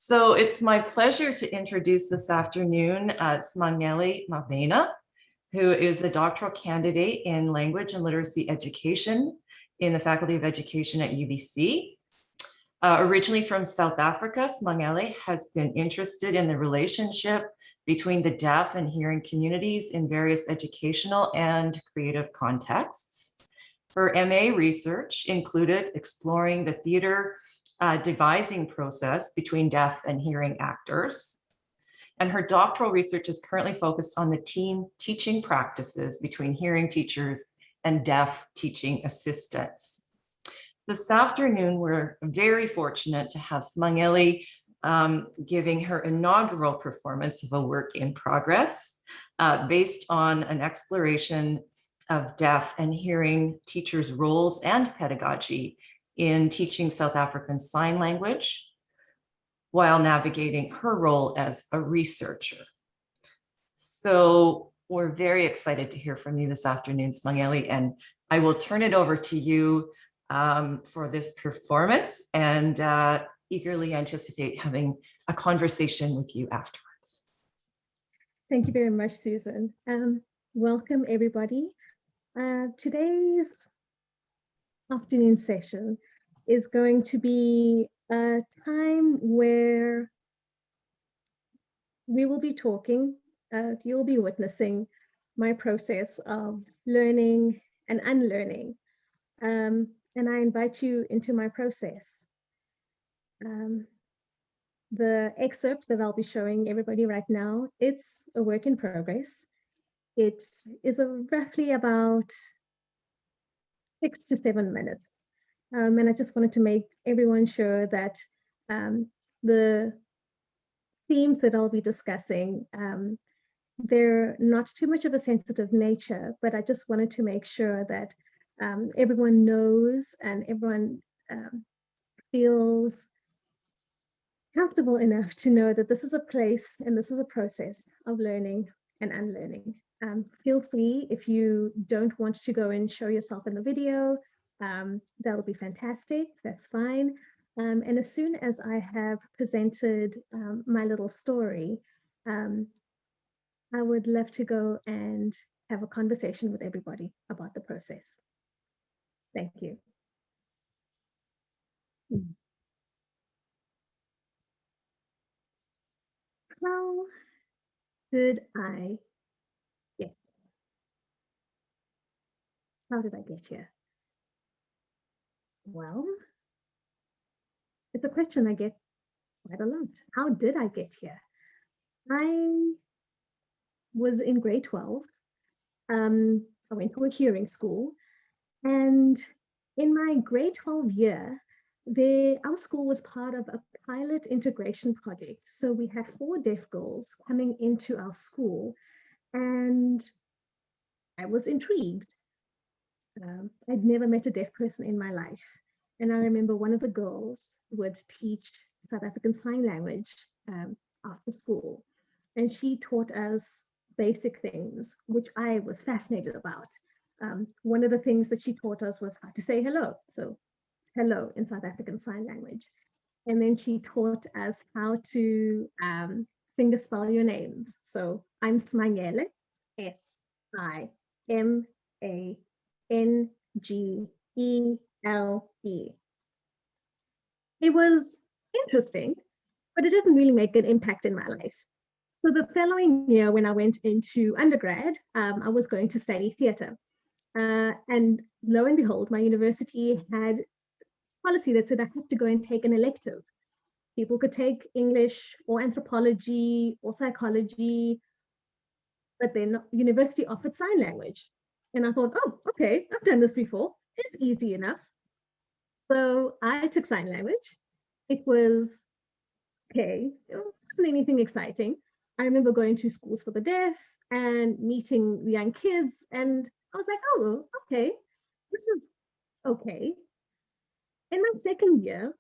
So it's my pleasure to introduce this afternoon Simangele Mabena, who is a doctoral candidate in language and literacy education in the Faculty of Education at UBC. Originally from South Africa, Simangele has been interested in the relationship between the deaf and hearing communities in various educational and creative contexts. Her MA research included exploring the theater devising process between deaf and hearing actors. And her doctoral research is currently focused on the team teaching practices between hearing teachers and deaf teaching assistants. This afternoon, we're very fortunate to have Simangele giving her inaugural performance of a work in progress based on an exploration of deaf and hearing teachers' roles and pedagogy in teaching South African Sign Language while navigating her role as a researcher. So we're very excited to hear from you this afternoon, Simangele, and I will turn it over to you for this performance and eagerly anticipate having a conversation with you afterwards. Thank you very much, Susan. Welcome, everybody. Today's afternoon session is going to be a time where we will be talking, you'll be witnessing my process of learning and unlearning. And I invite you into my process. The excerpt that I'll be showing everybody right now, it's a work in progress. It is roughly about 6 to 7 minutes. And I just wanted to make everyone sure that the themes that I'll be discussing, they're not too much of a sensitive nature, but I just wanted to make sure that everyone knows and everyone feels comfortable enough to know that this is a place and this is a process of learning and unlearning. Feel free, if you don't want to go and show yourself in the video, that would be fantastic, that's fine. And as soon as I have presented my little story, I would love to go and have a conversation with everybody about the process. Thank you. How did I get? How did I get here? Well, it's a question I get quite a lot. How did I get here? I was in grade 12. I went to a hearing school, and in my grade 12 year, our school was part of a pilot integration project. So we had 4 deaf girls coming into our school, and I was intrigued. I'd never met a deaf person in my life. And I remember one of the girls would teach South African Sign Language after school. And she taught us basic things, which I was fascinated about. One of the things that she taught us was how to say hello. So hello in South African Sign Language. And then she taught us how to finger spell your names. So I'm Simangele, S-I-M-A-N-G-E-L-E. It was interesting, but it didn't really make an impact in my life. So the following year, when I went into undergrad, I was going to study theatre. And lo and behold, my university had a policy that said I had to go and take an elective. People could take English or anthropology or psychology, but then university offered sign language. And I thought, oh, okay, I've done this before. It's easy enough. So I took sign language. It was okay. It wasn't anything exciting. I remember going to schools for the deaf and meeting the young kids. And I was like, oh, okay, this is okay. In my second year,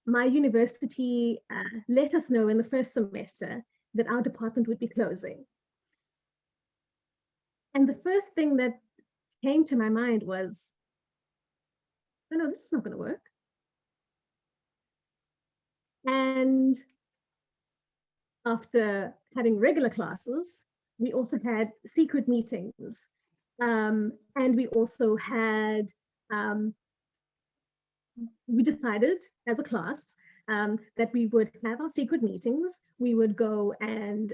my university let us know in the first semester that our department would be closing. And the first thing that came to my mind was, oh no, this is not going to work. And after having regular classes, we also had secret meetings. And we also had, we decided as a class that we would have our secret meetings. We would go and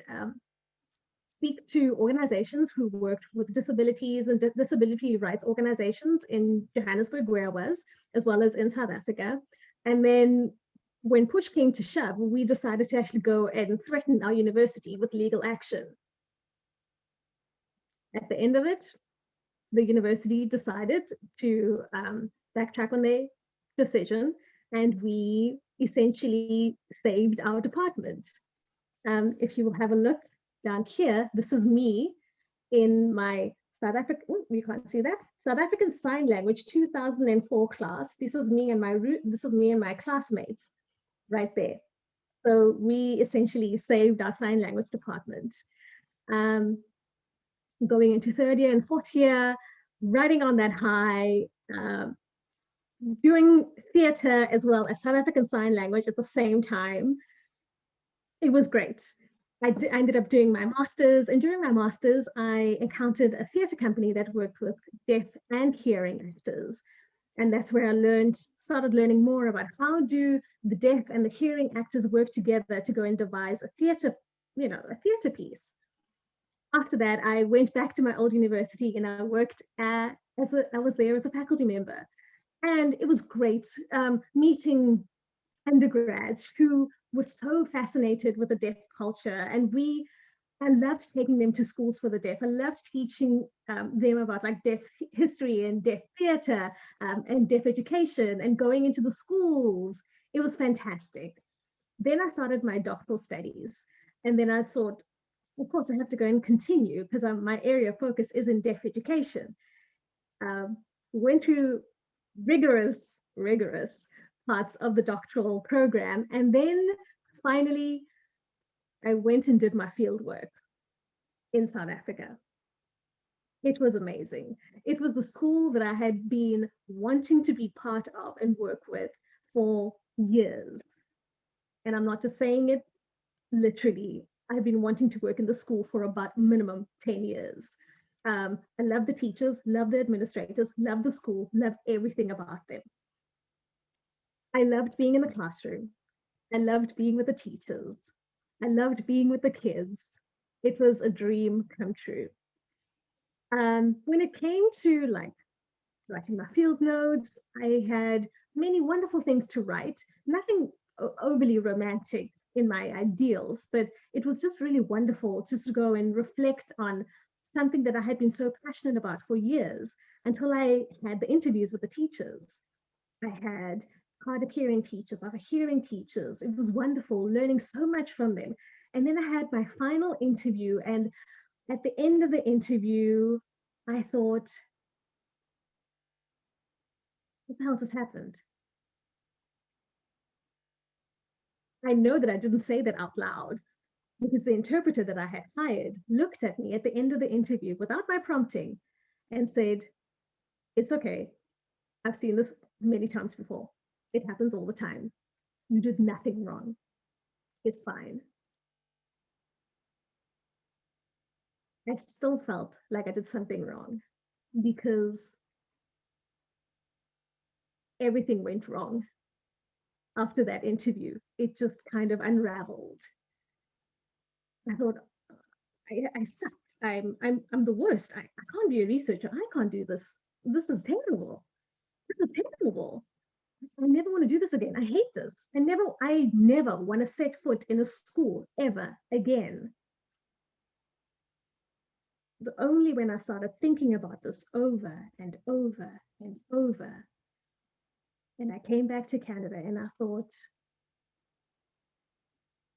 speak to organizations who worked with disabilities and disability rights organizations in Johannesburg, where I was, as well as in South Africa. And then when push came to shove, we decided to actually go and threaten our university with legal action. At the end of it, the university decided to backtrack on their decision, and we essentially saved our department. If you will have a look down here, this is me in my South African, you can't see that, South African Sign Language 2004 class. This is me and my classmates right there. So we essentially saved our sign language department. Going into third year and fourth year, riding on that high, doing theatre as well as South African Sign Language at the same time. It was great. I ended up doing my master's, and during my master's, I encountered a theatre company that worked with deaf and hearing actors. And that's where I started learning more about how do the deaf and the hearing actors work together to go and devise a theatre piece. After that, I went back to my old university and I worked I was there as a faculty member. And it was great meeting undergrads who were so fascinated with the deaf culture. And I loved taking them to schools for the deaf. I loved teaching them about like deaf history and deaf theatre and deaf education and going into the schools. It was fantastic. Then I started my doctoral studies. And then I thought, of course, I have to go and continue because my area of focus is in deaf education. Went through rigorous parts of the doctoral program. And then finally, I went and did my field work in South Africa. It was amazing. It was the school that I had been wanting to be part of and work with for years. And I'm not just saying it literally. I've been wanting to work in the school for about minimum 10 years. I love the teachers, love the administrators, love the school, love everything about them. I loved being in the classroom. I loved being with the teachers. I loved being with the kids. It was a dream come true. When it came to like writing my field notes, I had many wonderful things to write, nothing overly romantic in my ideals, but it was just really wonderful just to go and reflect on something that I had been so passionate about for years until I had the interviews with the teachers. I had hard of hearing teachers, other hearing teachers. It was wonderful learning so much from them. And then I had my final interview, and at the end of the interview, I thought, what the hell just happened? I know that I didn't say that out loud because the interpreter that I had hired looked at me at the end of the interview without my prompting and said, "It's okay. I've seen this many times before. It happens all the time. You did nothing wrong. It's fine." I still felt like I did something wrong because everything went wrong after that interview. It just kind of unraveled. I thought, I suck. I'm the worst. I can't be a researcher. I can't do this. This is terrible. This is terrible. I never want to do this again. I hate this. I never want to set foot in a school ever again. It's only when I started thinking about this over and over and over, and I came back to Canada and I thought,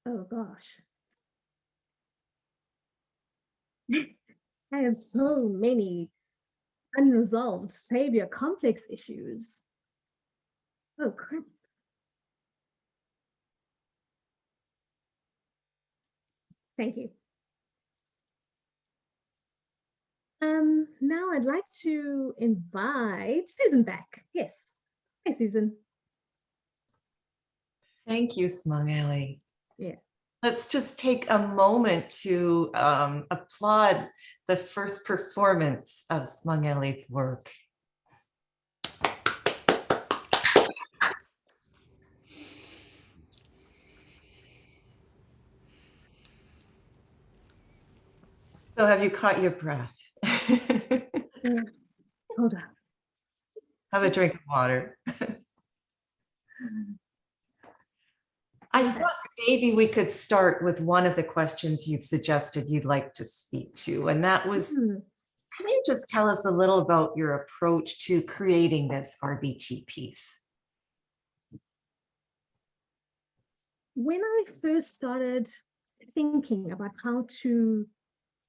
oh gosh, I have so many unresolved savior complex issues. Oh crap. Thank you. Now I'd like to invite Susan back. Yes. Hi, Susan. Thank you, Simangele. Yeah. Let's just take a moment to applaud the first performance of Simangele's work. So have you caught your breath? Hold on. Have a drink of water. I thought maybe we could start with one of the questions you suggested you'd like to speak to, and that was, can you just tell us a little about your approach to creating this RbT piece? When I first started thinking about how to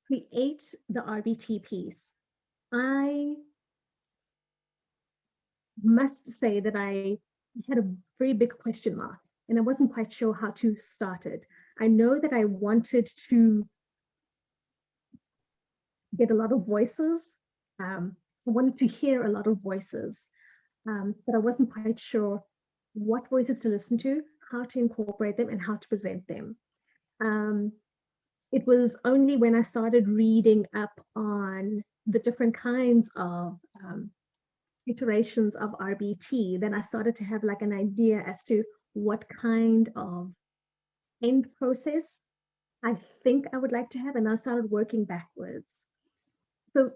create the RbT piece, I must say that I had a very big question mark and I wasn't quite sure how to start it. I know that I wanted to get a lot of voices. I wanted to hear a lot of voices, but I wasn't quite sure what voices to listen to, how to incorporate them, and how to present them. It was only when I started reading up on the different kinds of iterations of RbT, then I started to have like an idea as to what kind of end process I think I would like to have, and I started working backwards. So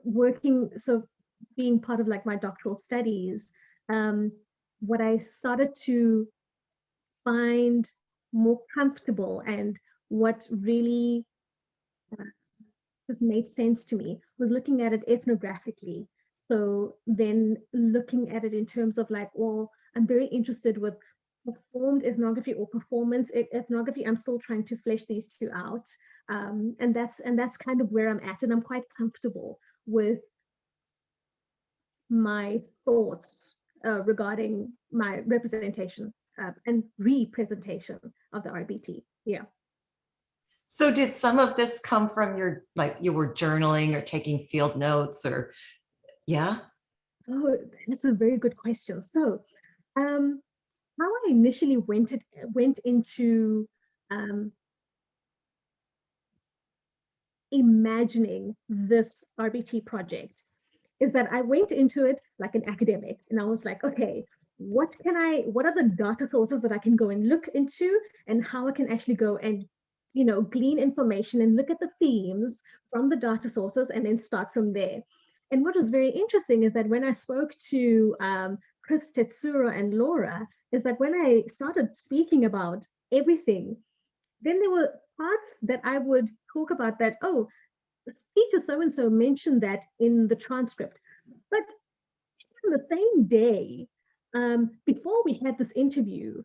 being part of like my doctoral studies, what I started to find more comfortable and what really just made sense to me was looking at it ethnographically. So then looking at it in terms of like, well, I'm very interested with performed ethnography or performance ethnography. I'm still trying to flesh these two out. And that's kind of where I'm at. And I'm quite comfortable with my thoughts regarding my representation and representation of the RbT. Yeah. So did some of this come from your, like you were journaling or taking field notes or, yeah? Oh, that's a very good question. So how I initially went into imagining this RbT project is that I went into it like an academic and I was like, okay, what are the data sources that I can go and look into and how I can actually go and, glean information and look at the themes from the data sources and then start from there. And what was very interesting is that when I spoke to Chris, Tetsuro, and Laura, is that when I started speaking about everything, then there were parts that I would talk about that, oh, teacher so-and-so mentioned that in the transcript. But on the same day, before we had this interview,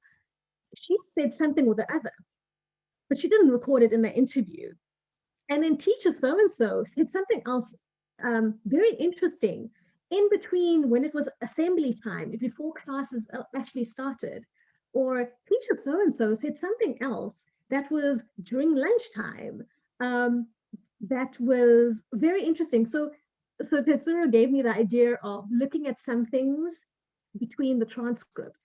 she said something or the other, but she didn't record it in the interview. And then teacher so-and-so said something else very interesting in between when it was assembly time, before classes actually started. Or teacher so-and-so said something else that was during lunchtime. That was very interesting. So Tetsuro gave me the idea of looking at some things between the transcripts.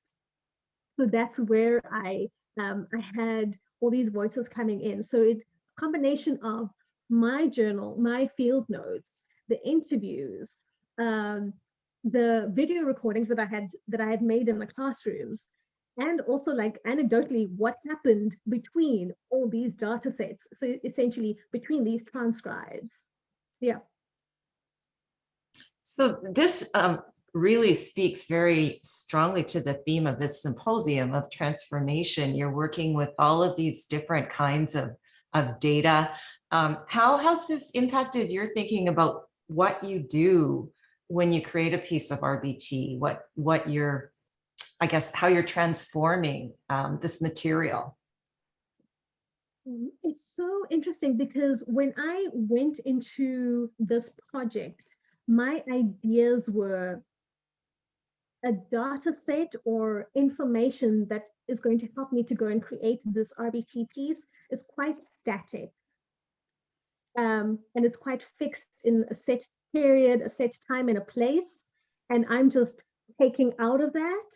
So that's where I had all these voices coming in. So it combination of my journal, my field notes, the interviews, the video recordings that I had made in the classrooms, and also like anecdotally what happened between all these data sets. So essentially between these transcribes. Yeah. So this really speaks very strongly to the theme of this symposium of transformation. You're working with all of these different kinds of data. How has this impacted your thinking about what you do when you create a piece of RbT? What you're, I guess, how you're transforming this material? It's so interesting because when I went into this project, my ideas were a data set or information that is going to help me to go and create this RbT piece is quite static. And it's quite fixed in a set period, a set time and a place. And I'm just taking out of that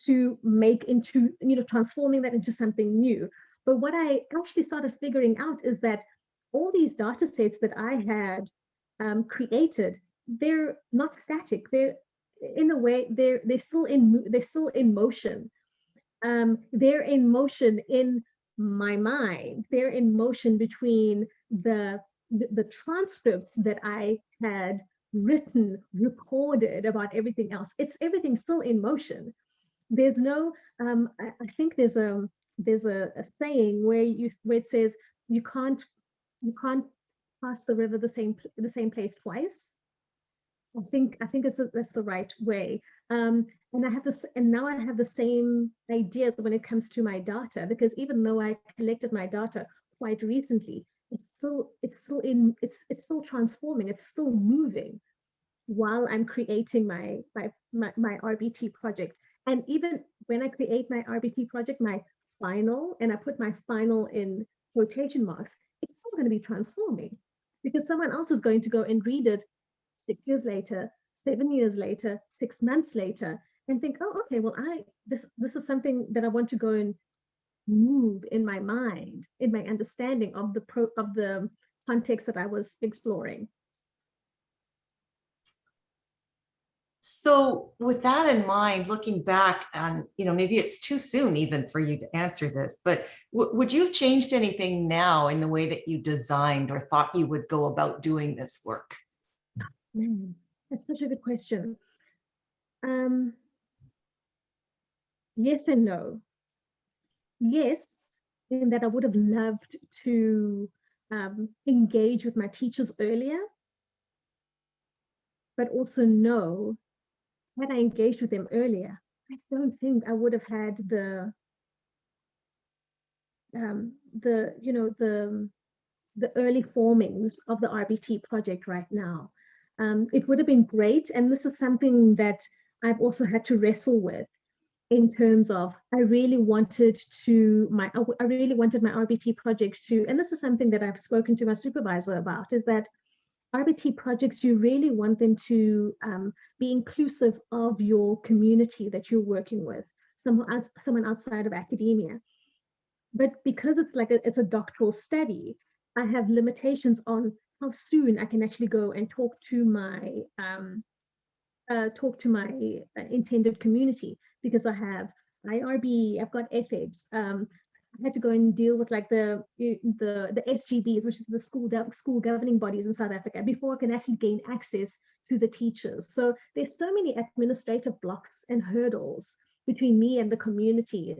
to make into, transforming that into something new. But what I actually started figuring out is that all these data sets that I had created, they're not static. They're, in a way, they're still in motion. They're in motion in my mind. They're in motion between the transcripts that I had written, recorded about everything else. It's everything still in motion. There's no I think there's a saying where it says you can't pass the river the same place twice. I think that's the right way. And I have this, and now I have the same ideas when it comes to my data, because even though I collected my data quite recently, it's still transforming, it's still moving while I'm creating my RbT project. And even when I create my RbT project, my final, and I put my final in quotation marks, it's still going to be transforming, because someone else is going to go and read it 6 years later, 7 years later, 6 months later, and think, oh, okay, well, this is something that I want to go and move in my mind, in my understanding of the context that I was exploring. So with that in mind, looking back, and maybe it's too soon even for you to answer this, but would you have changed anything now in the way that you designed or thought you would go about doing this work? Man, that's such a good question. Yes and no. Yes, in that I would have loved to engage with my teachers earlier, but also no, had I engaged with them earlier, I don't think I would have had the early formings of the RbT project right now. It would have been great, and this is something that I've also had to wrestle with, in terms of I really wanted my RbT projects to, and this is something that I've spoken to my supervisor about, is that RbT projects, you really want them to be inclusive of your community that you're working with, someone outside of academia. But because it's a doctoral study, I have limitations on how soon I can actually go and talk to my intended community, because I have IRB, I've got ethics. I had to go and deal with the SGBs, which is the school governing bodies in South Africa, before I can actually gain access to the teachers. So there's so many administrative blocks and hurdles between me and the community.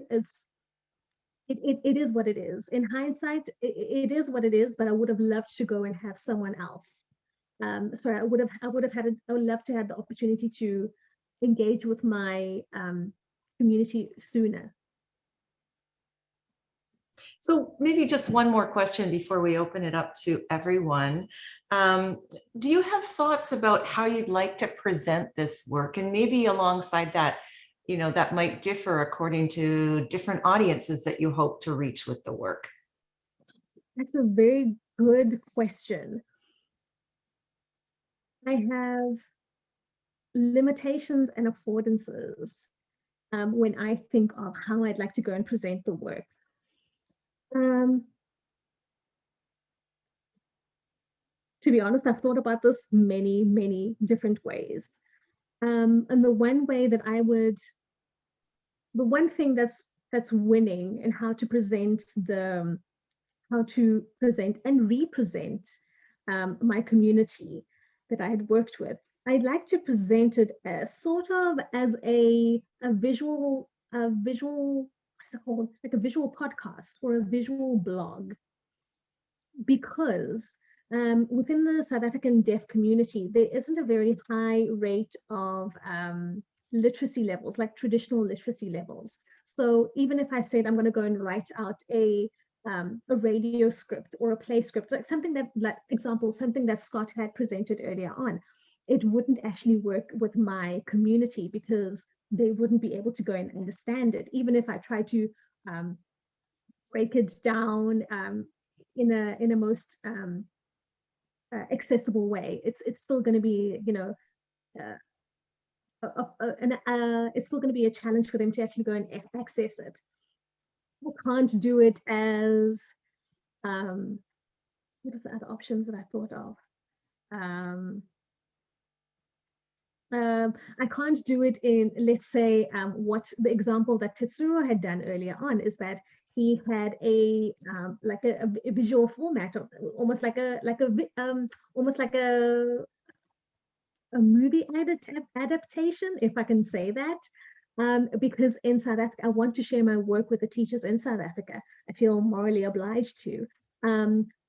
It is what it is. In hindsight, it is what it is, but I would have loved to go and have someone else. So I would love to have the opportunity to engage with my community sooner. So maybe just one more question before we open it up to everyone. Do you have thoughts about how you'd like to present this work? And maybe alongside that, that might differ according to different audiences that you hope to reach with the work. That's a very good question. I have limitations and affordances when I think of how I'd like to go and present the work. To be honest, I've thought about this many, many different ways. And the one thing that's winning in how to present and represent my community that I had worked with, I'd like to present it as sort of as a visual, what's it called? Like a visual podcast or a visual blog, because within the South African deaf community, there isn't a very high rate of literacy levels, like traditional literacy levels. So even if I said I'm going to go and write out a radio script or a play script, like something that Scott had presented earlier on, it wouldn't actually work with my community, because they wouldn't be able to go and understand it, even if I try to break it down in a most accessible way. It's still going to be it's still going to be a challenge for them to actually go and access it. I can't do it as, what are the other options that I thought of? I can't do it in, let's say, what the example that Tetsuro had done earlier on is that he had a like a visual format, almost like a movie adaptation, if I can say that. Because in South Africa, I want to share my work with the teachers in South Africa. I feel morally obliged to.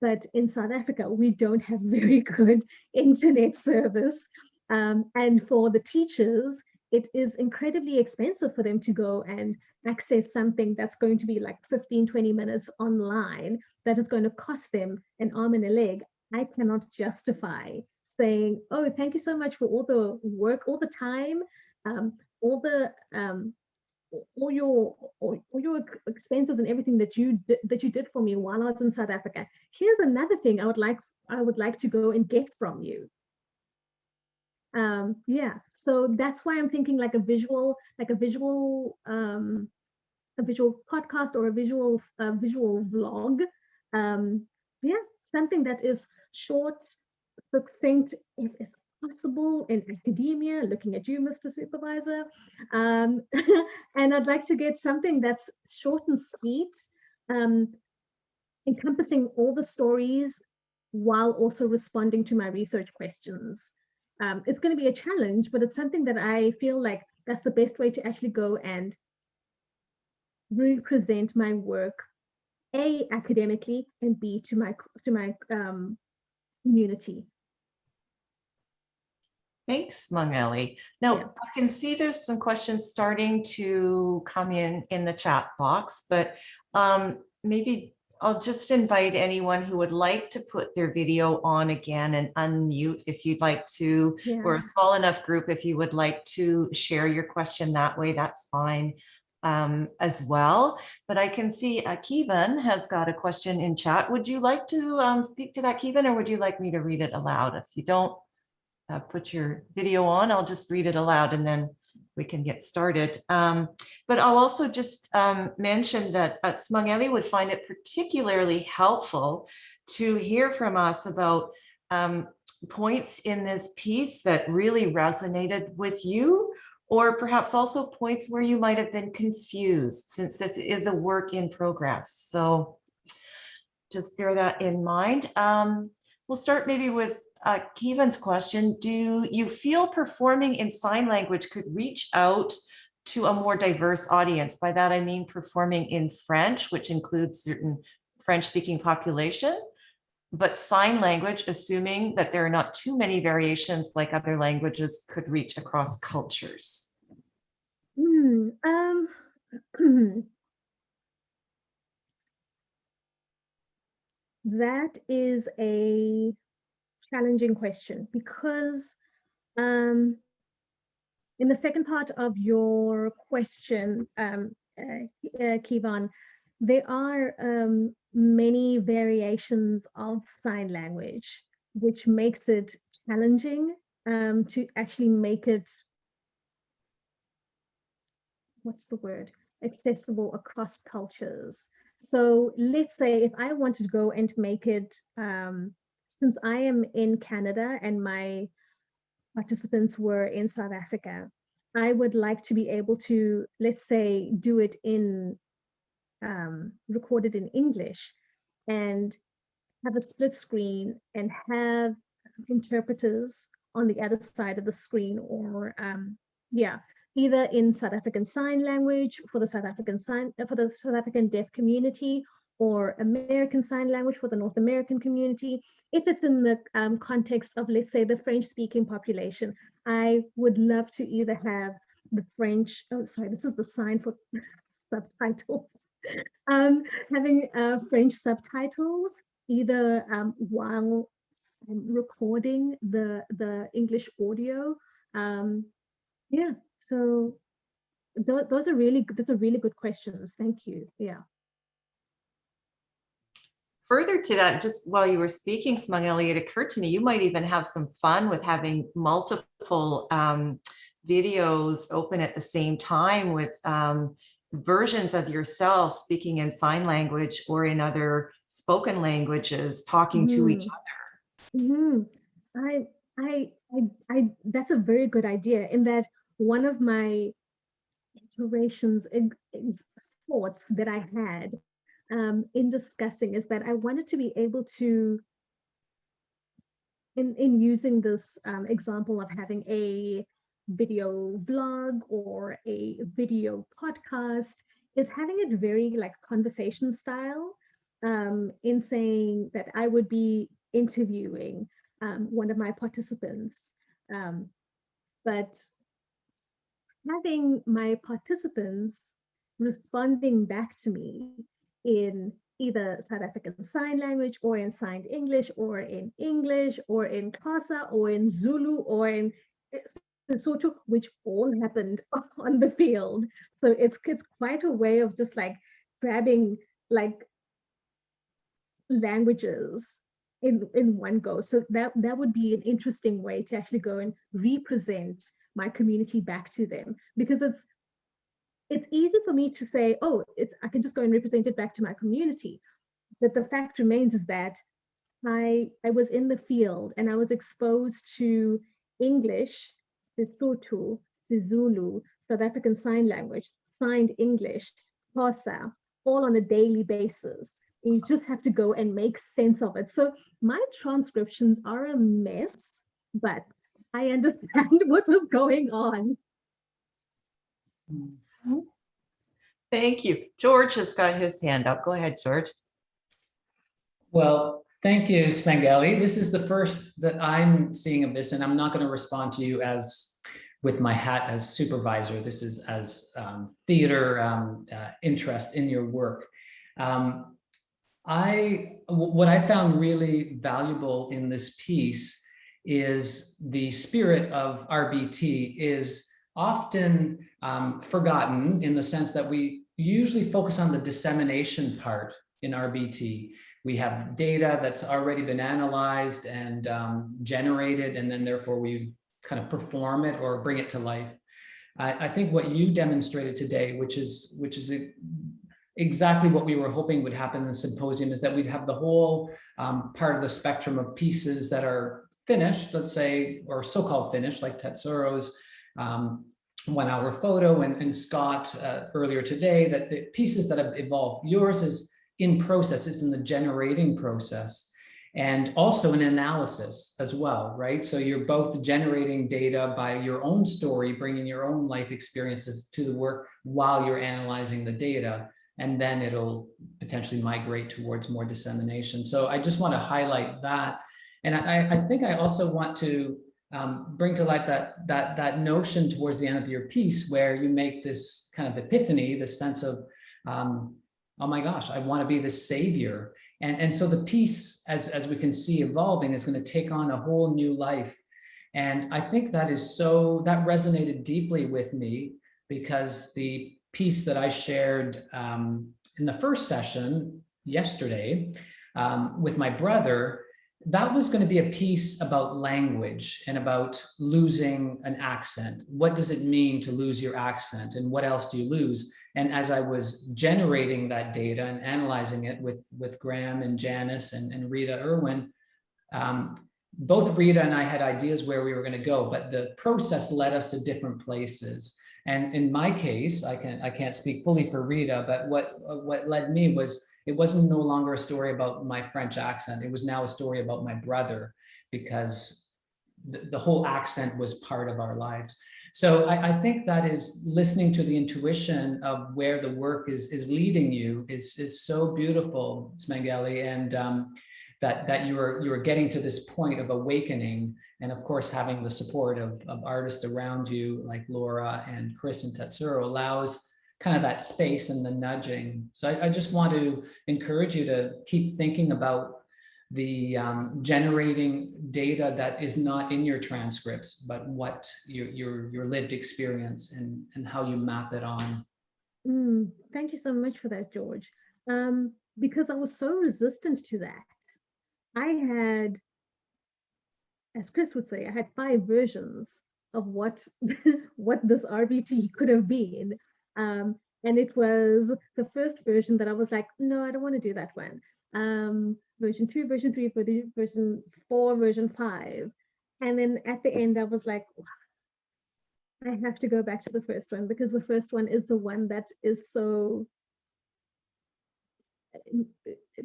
But in South Africa, we don't have very good internet service. And for the teachers, it is incredibly expensive for them to go and access something that's going to be like 15, 20 minutes online that is going to cost them an arm and a leg. I cannot justify saying, oh, thank you so much for all the work, all the time, all your expenses and everything that you did for me while I was in South Africa. Here's another thing I would like to go and get from you. Yeah, so that's why I'm thinking like a visual podcast or a visual vlog. Yeah, something that is short, succinct, if it's possible, in academia. Looking at you, Mr. Supervisor. And I'd like to get something that's short and sweet, encompassing all the stories while also responding to my research questions. It's going to be a challenge, but it's something that I feel like that's the best way to actually go and represent my work, A, academically, and B, to my community. Thanks, Simangele. Now, Yeah. I can see there's some questions starting to come in the chat box, but maybe I'll just invite anyone who would like to put their video on again and unmute if you'd like to. Yeah. We're a small enough group. If you would like to share your question that way, that's fine as well. But I can see Kevin has got a question in chat. Would you like to speak to that, Kevin, or would you like me to read it aloud? If you don't put your video on, I'll just read it aloud and then we can get started. But I'll also just mention that Simangele would find it particularly helpful to hear from us about points in this piece that really resonated with you, or perhaps also points where you might have been confused, since this is a work in progress. So just bear that in mind. We'll start maybe with Kevin's question. Do you feel performing in sign language could reach out to a more diverse audience? By that, I mean performing in French, which includes certain French-speaking population, but sign language, assuming that there are not too many variations like other languages, could reach across cultures. That is a challenging question, because in the second part of your question, Kevin, there are many variations of sign language, which makes it challenging to actually make it, what's the word, accessible across cultures. So let's say if I wanted to go and make it, since I am in Canada and my participants were in South Africa, I would like to be able to, let's say, do it in, recorded in English and have a split screen and have interpreters on the other side of the screen, or yeah, either in South African Sign Language for the South African deaf community, or American Sign Language for the North American community. If it's in the context of, let's say, the French-speaking population, I would love to either have the French, oh, sorry, this is the sign for subtitles. Having French subtitles, either while recording the English audio. Yeah, so those are really good questions. Thank you. Yeah. Further to that, just while you were speaking, Simangele, it occurred to me you might even have some fun with having multiple videos open at the same time with versions of yourself speaking in sign language or in other spoken languages, talking to each other. Mm-hmm. I, that's a very good idea. In that, one of my iterations, thoughts that I had in discussing is that I wanted to be able to, in using this example of having a video vlog or a video podcast, is having it very like conversation style, in saying that I would be interviewing one of my participants, um, but having my participants responding back to me in either South African Sign Language or in signed English or in English or in Xhosa or in Zulu or in Lesotho, which all happened on the field. So it's quite a way of just like grabbing like languages in one go. So that would be an interesting way to actually go and represent my community back to them, because it's easy for me to say, oh, I can just go and represent it back to my community. But the fact remains is that I was in the field and I was exposed to English, Sesotho, Zulu, South African Sign Language, signed English, Xhosa, all on a daily basis. And you just have to go and make sense of it. So my transcriptions are a mess, but I understand what was going on. Thank you. George has got his hand up. Go ahead, George. Well, thank you, Simangele. This is the first that I'm seeing of this, and I'm not going to respond to you as with my hat as supervisor. This is as theater interest in your work. What I found really valuable in this piece is the spirit of RbT is often forgotten, in the sense that we usually focus on the dissemination part in RbT. We have data that's already been analyzed and generated, and then therefore we kind of perform it or bring it to life. I think what you demonstrated today, which is exactly what we were hoping would happen in the symposium, is that we'd have the whole part of the spectrum of pieces that are finished, let's say, or so-called finished, like Tetsuro's 1 hour photo, and Scott earlier today, that the pieces that have evolved. Yours is in process, it's in the generating process, and also an analysis as well, right? So you're both generating data by your own story, bringing your own life experiences to the work while you're analyzing the data, and then it'll potentially migrate towards more dissemination. So I just want to highlight that. And I think I also want to bring to life that notion towards the end of your piece, where you make this kind of epiphany, this sense of, oh my gosh, I want to be the savior. And so the piece, as we can see evolving, is going to take on a whole new life. And I think that resonated deeply with me, because the piece that I shared in the first session yesterday with my brother, that was going to be a piece about language and about losing an accent. What does it mean to lose your accent, and what else do you lose? And as I was generating that data and analyzing it with Graham and Janice and Rita Irwin, both Rita and I had ideas where we were going to go, but the process led us to different places. And in my case, I can't speak fully for Rita, but what led me was, it wasn't no longer a story about my French accent. It was now a story about my brother, because the whole accent was part of our lives. So I think that is listening to the intuition of where the work is leading you is so beautiful, Simangele, and that you are getting to this point of awakening, and of course having the support of artists around you like Laura and Chris and Tetsuro allows kind of that space and the nudging. So I just want to encourage you to keep thinking about the generating data that is not in your transcripts, but what your lived experience and how you map it on. Thank you so much for that, George. Because I was so resistant to that. I had, as Chris would say, I had 5 versions of what what this RbT could have been. And it was the first version that I was like, no, I don't want to do that one. Version 2, version 3, version 4, version 5. And then at the end, I was like, I have to go back to the first one, because the first one is the one that is so,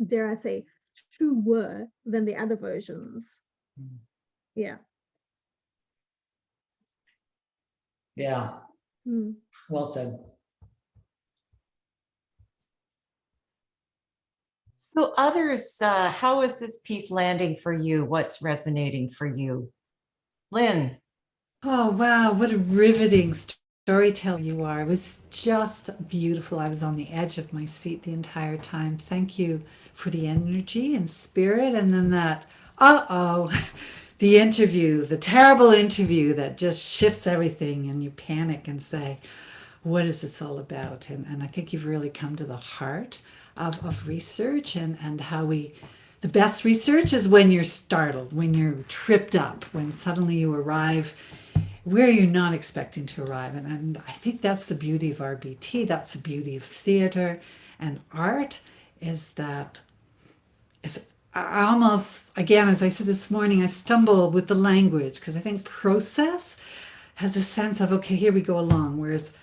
dare I say, truer than the other versions. Yeah. Yeah, Mm. well said. So others, how is this piece landing for you? What's resonating for you? Lynn? Oh, wow. What a riveting storyteller you are. It was just beautiful. I was on the edge of my seat the entire time. Thank you for the energy and spirit. And then that, the interview, the terrible interview that just shifts everything and you panic and say, what is this all about? And I think you've really come to the heart of research and how the best research is when you're startled, when you're tripped up, when suddenly you arrive where you're not expecting to arrive. And I think that's the beauty of RbT, that's the beauty of theater and art, is that it's, I almost, again, as I said this morning, I stumble with the language because I think process has a sense of, okay, here we go along. Whereas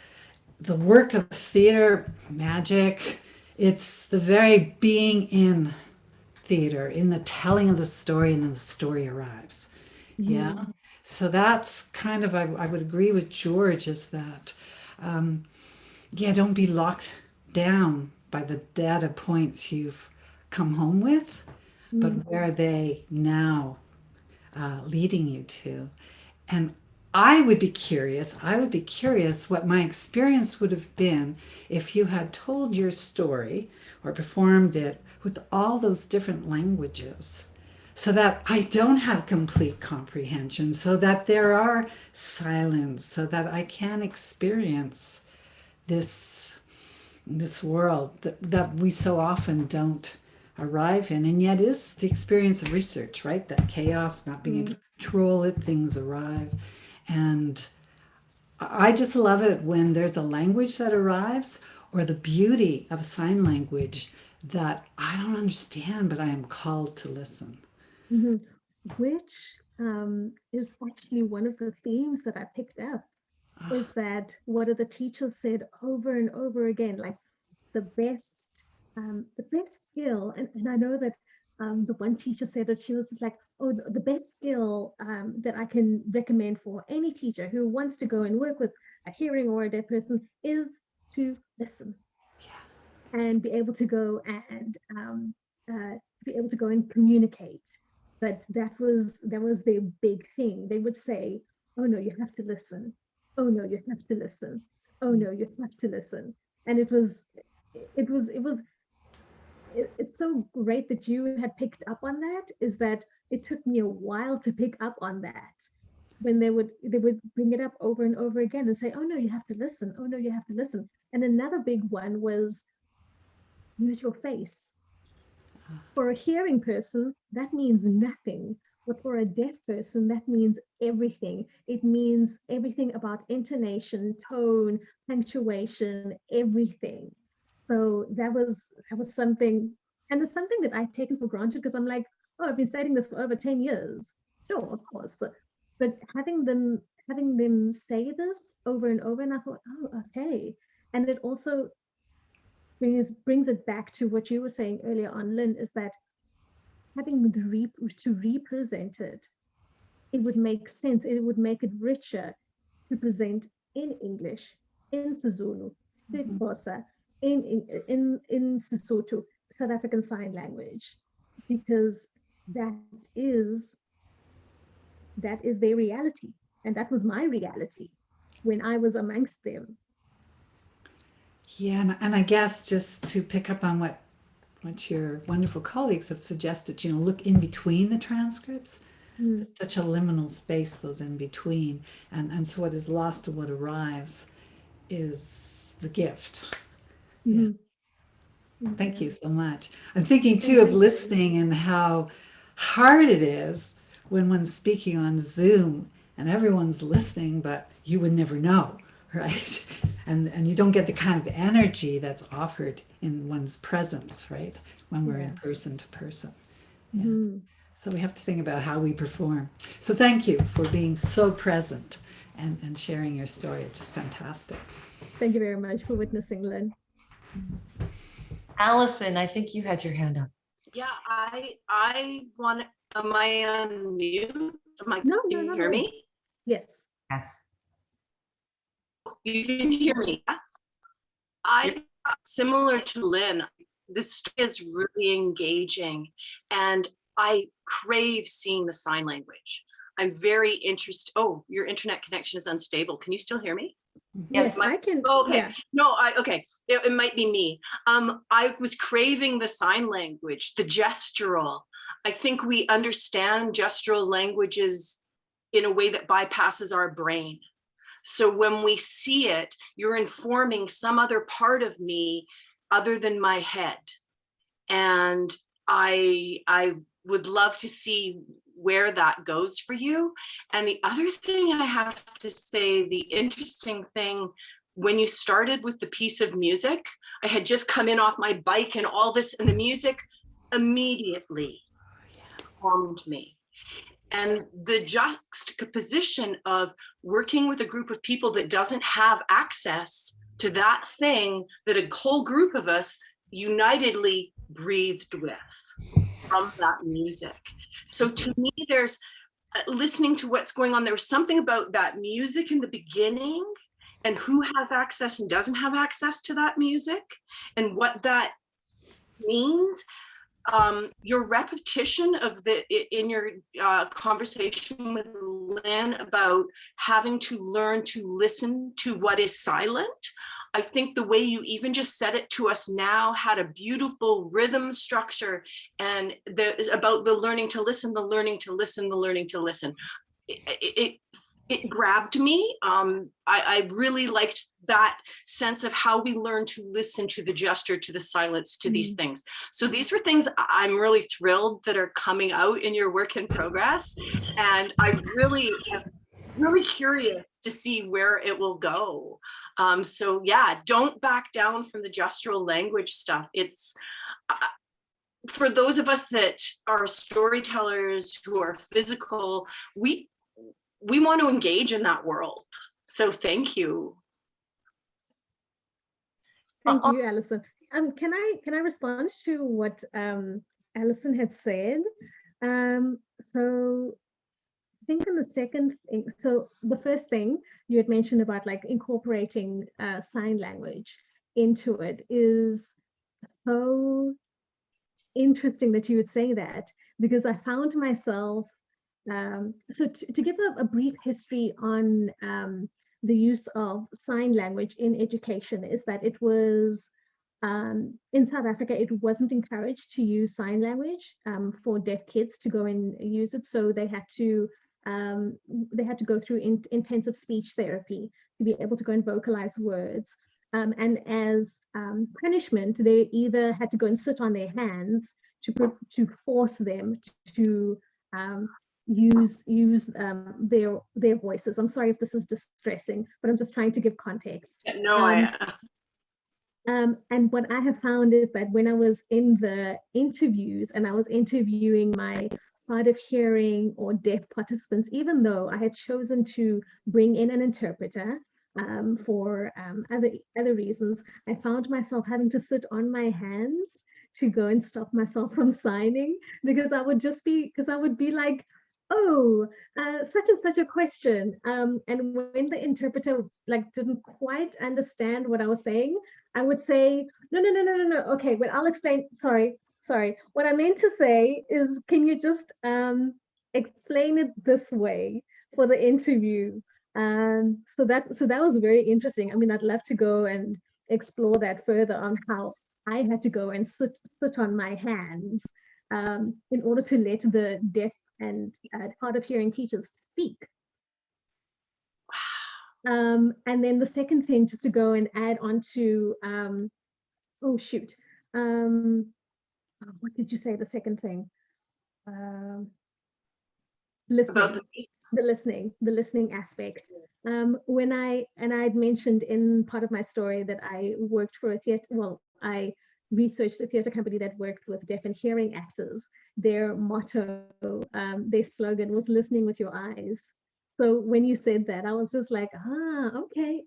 the work of theater, magic, it's the very being in theater, in the telling of the story, and then the story arrives. Yeah. So that's kind of, I would agree with George, is that, yeah, don't be locked down by the data points you've come home with, but where are they now leading you to? And I would be curious what my experience would have been if you had told your story or performed it with all those different languages, so that I don't have complete comprehension, so that there are silence, so that I can experience this world that we so often don't arrive in, and yet is the experience of research, right? That chaos, not being able to control it, things arrive. And I just love it when there's a language that arrives, or the beauty of sign language that I don't understand, but I am called to listen. Which is actually one of the themes that I picked up, is that what are the teachers said over and over again, like the best skill, and I know that the one teacher said that she was just like, oh, the best skill that I can recommend for any teacher who wants to go and work with a hearing or a deaf person is to listen and be able to go and communicate. But that was their big thing. They would say, oh no, you have to listen. Oh no, you have to listen. Oh no, you have to listen. And it's so great that you had picked up on that, is that it took me a while to pick up on that, when they would bring it up over and over again and say, oh no, you have to listen. Oh no, you have to listen. And another big one was use your face. For a hearing person, that means nothing. But for a deaf person, that means everything. It means everything about intonation, tone, punctuation, everything. So that was something, and it's something that I've taken for granted, because I'm like, oh, I've been studying this for over 10 years. Sure, of course. But having them say this over and over, and I thought, oh, okay. And it also brings it back to what you were saying earlier on, Lynn, is that having to represent it, it would make sense. It would make it richer to present in English, in Sezulu, Xhosa, in Sesotho, South African Sign Language, because that is their reality, and that was my reality when I was amongst them. Yeah, and I guess just to pick up on what your wonderful colleagues have suggested, look in between the transcripts. Such a liminal space, those in between. And so what is lost and what arrives is the gift. Yeah. Thank you so much. I'm thinking too of listening and how hard it is when one's speaking on Zoom and everyone's listening, but you would never know, right? And you don't get the kind of energy that's offered in one's presence, right? When we're in person to person. Yeah. Mhm. So we have to think about how we perform. So thank you for being so present and sharing your story. It's just fantastic. Thank you very much for witnessing, Lynn. Allison, I think you had your hand up. Yeah, I want. Am I on mute? No, Can you not hear at all. me? Yes. Yes. You can hear me. I similar to Lynn. This story is really engaging, and I crave seeing the sign language. I'm very interested. Oh, your internet connection is unstable. Can you still hear me? Yes, Yes. I can. Oh, okay. Yeah. No, okay. It might be me. I was craving the sign language, the gestural. I think we understand gestural languages in a way that bypasses our brain. So when we see it, you're informing some other part of me other than my head. And I would love to see where that goes for you. And the other thing I have to say, the interesting thing, when you started with the piece of music, I had just come in off my bike and all this, and the music immediately calmed me. And the juxtaposition of working with a group of people that doesn't have access to that thing that a whole group of us unitedly breathed with from that music. So to me, there's listening to what's going on. There was something about that music in the beginning and who has access and doesn't have access to that music and what that means. Your repetition of in your conversation with Lynn about having to learn to listen to what is silent. I think the way you even just said it to us now had a beautiful rhythm structure, and about the learning to listen, the learning to listen, the learning to listen. It grabbed me. I really liked that sense of how we learn to listen to the gesture, to the silence, to these things. So these were things I'm really thrilled that are coming out in your work in progress. And I really am really curious to see where it will go. So yeah, don't back down from the gestural language stuff. It's, for those of us that are storytellers who are physical, we want to engage in that world. So thank you. Thank you, Alison. Can I respond to what Alison had said? So I think in the second thing, so the first thing you had mentioned about like incorporating sign language into it is so interesting that you would say that, because I found myself, so to give a brief history on the use of sign language in education is that it was, in South Africa, it wasn't encouraged to use sign language for deaf kids to go and use it. So they had to go through intensive speech therapy to be able to go and vocalize words. And as punishment, they either had to go and sit on their hands to force them to use their voices. I'm sorry if this is distressing, but I'm just trying to give context. No, And what I have found is that when I was in the interviews and I was interviewing my hard of hearing or deaf participants, even though I had chosen to bring in an interpreter for other reasons, I found myself having to sit on my hands to go and stop myself from signing, because I would be like, oh, such and such a question. And when the interpreter like didn't quite understand what I was saying, I would say, no. Okay, well, I'll explain. Sorry. What I meant to say is, can you just explain it this way for the interview? So that was very interesting. I mean, I'd love to go and explore that further on how I had to go and sit on my hands in order to let the deaf and hard of hearing teachers speak. And then the second thing, just to go and add on to, what did you say? The second thing. listening, the listening aspect. When I'd mentioned in part of my story that I worked for a theatre, well, I researched a theatre company that worked with deaf and hearing actors. Their motto, their slogan was listening with your eyes. So when you said that, I was just like,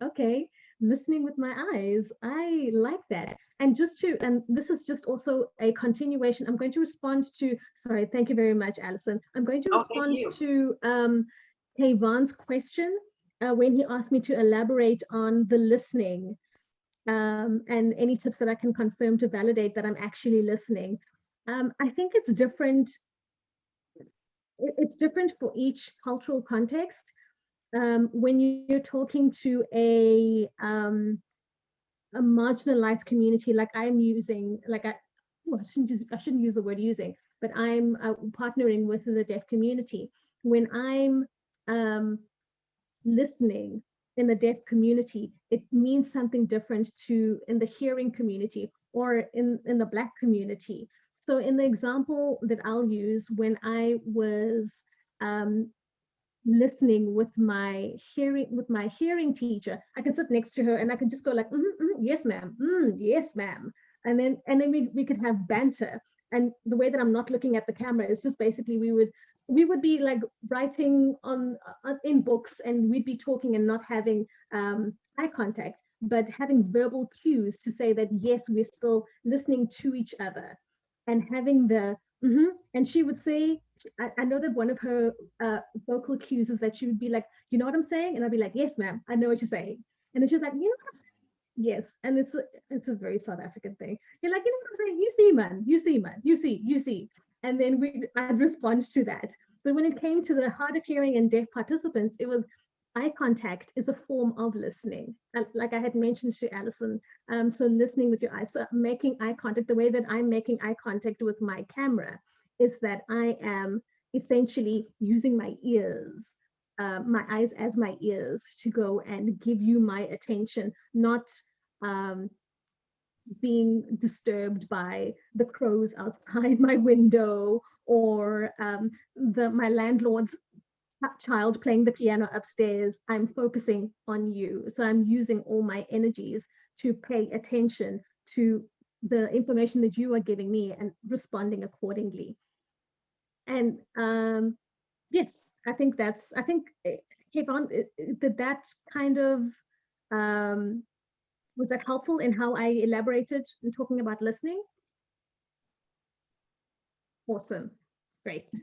okay, listening with my eyes. I like that. And this is just also a continuation. I'm going to respond to, sorry, thank you very much, Alison. I'm going to respond to Kayvon's question when he asked me to elaborate on the listening and any tips that I can confirm to validate that I'm actually listening. I think it's different. It's different for each cultural context. When you're talking to a marginalized community, like I'm using, like I shouldn't use the word using, but I'm partnering with the deaf community. When I'm listening in the deaf community, it means something different to in the hearing community or in the Black community. So in the example that I'll use, when I was listening with my hearing teacher, I can sit next to her and I can just go like, yes, ma'am, yes, ma'am. And then we could have banter. And the way that I'm not looking at the camera is just basically we would be like writing in books, and we'd be talking and not having eye contact, but having verbal cues to say that yes, we're still listening to each other, and having the and she would say, I know that one of her vocal cues is that she would be like, you know what I'm saying? And I'd be like, yes, ma'am, I know what you're saying. And then she's like, you know what I'm saying? Yes. And it's a very South African thing. You're like, you know what I'm saying? You see, man, you see. And then I'd respond to that. But when it came to the hard of hearing and deaf participants, it was eye contact is a form of listening. Like I had mentioned to Alison, so listening with your eyes, so making eye contact, the way that I'm making eye contact with my camera is that I am essentially using my ears, my eyes as my ears to go and give you my attention, not being disturbed by the crows outside my window or my landlord's child playing the piano upstairs. I'm focusing on you. So I'm using all my energies to pay attention to the information that you are giving me and responding accordingly. And yes, I think Kayvon, did that kind of was that helpful in how I elaborated in talking about listening? Awesome, great.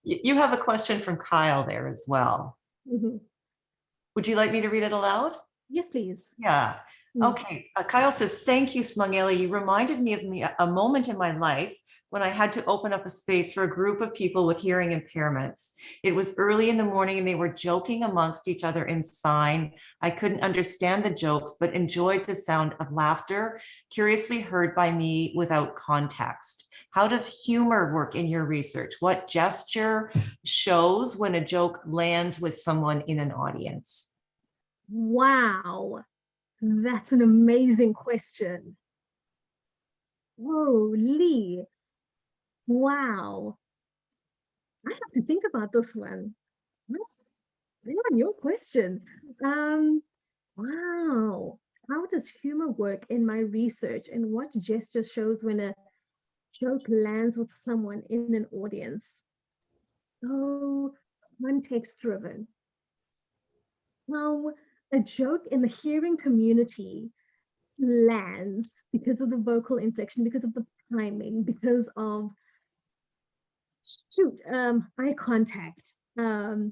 You have a question from Kyle there as well. Would you like me to read it aloud? Yes, please. Yeah. Okay. Kyle says, thank you, Simangele. You reminded me of a moment in my life when I had to open up a space for a group of people with hearing impairments. It was early in the morning and they were joking amongst each other in sign. I couldn't understand the jokes, but enjoyed the sound of laughter, curiously heard by me without context. How does humor work in your research? What gesture shows when a joke lands with someone in an audience? Wow, that's an amazing question. Holy, wow. I have to think about this one. Your question. Wow. How does humor work in my research, and what gesture shows when a joke lands with someone in an audience? So context driven. Now, a joke in the hearing community lands because of the vocal inflection, because of the timing, because of eye contact, or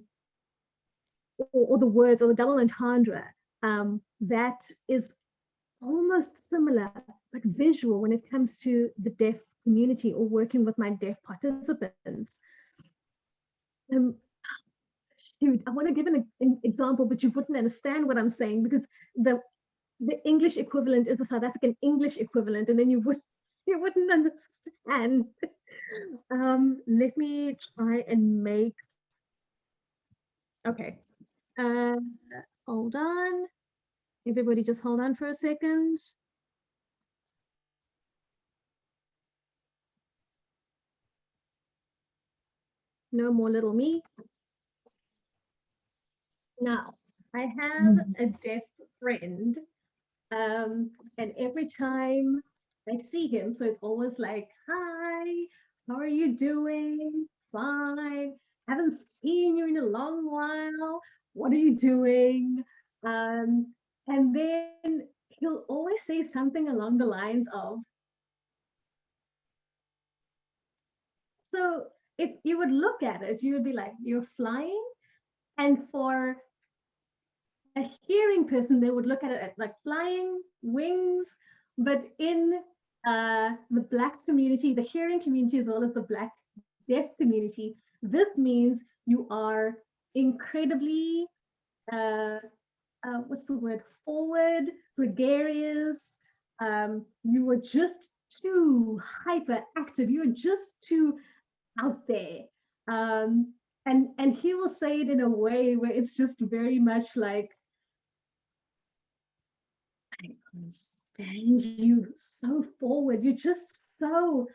the words or the double entendre. That is almost similar but visual when it comes to the deaf community or working with my deaf participants. Shoot, I want to give an example, but you wouldn't understand what I'm saying because the English equivalent is the South African English equivalent, and then you wouldn't understand. Let me try and make. Okay. Hold on. Everybody, just hold on for a second. no more little me. Now, I have a deaf friend, and every time I see him, so it's always like, hi, how are you doing? Fine. Haven't seen you in a long while. What are you doing? And then he'll always say something along the lines of, so if you would look at it, you would be like, you're flying. And for a hearing person, they would look at it like flying wings. But in the Black community, the hearing community, as well as the Black deaf community, this means you are incredibly, what's the word, forward, gregarious. You were just too hyperactive. You were just too out there. And he will say it in a way where it's just very much like, I can't stand you, so forward. You're just so,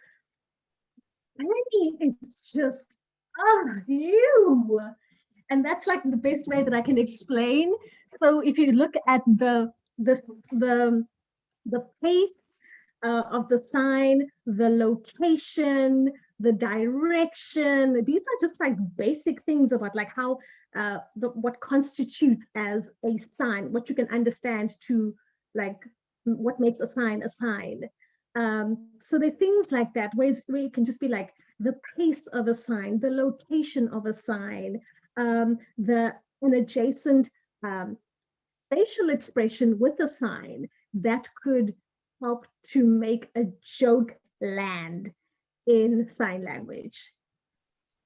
I mean, it's just, you. And that's like the best way that I can explain. So if you look at the pace of the sign, the location, the direction, these are just like basic things about like how what constitutes as a sign, what you can understand to like what makes a sign a sign. So there are things like that where you can just be like the pace of a sign, the location of a sign, an adjacent facial expression with a sign that could help to make a joke land in sign language.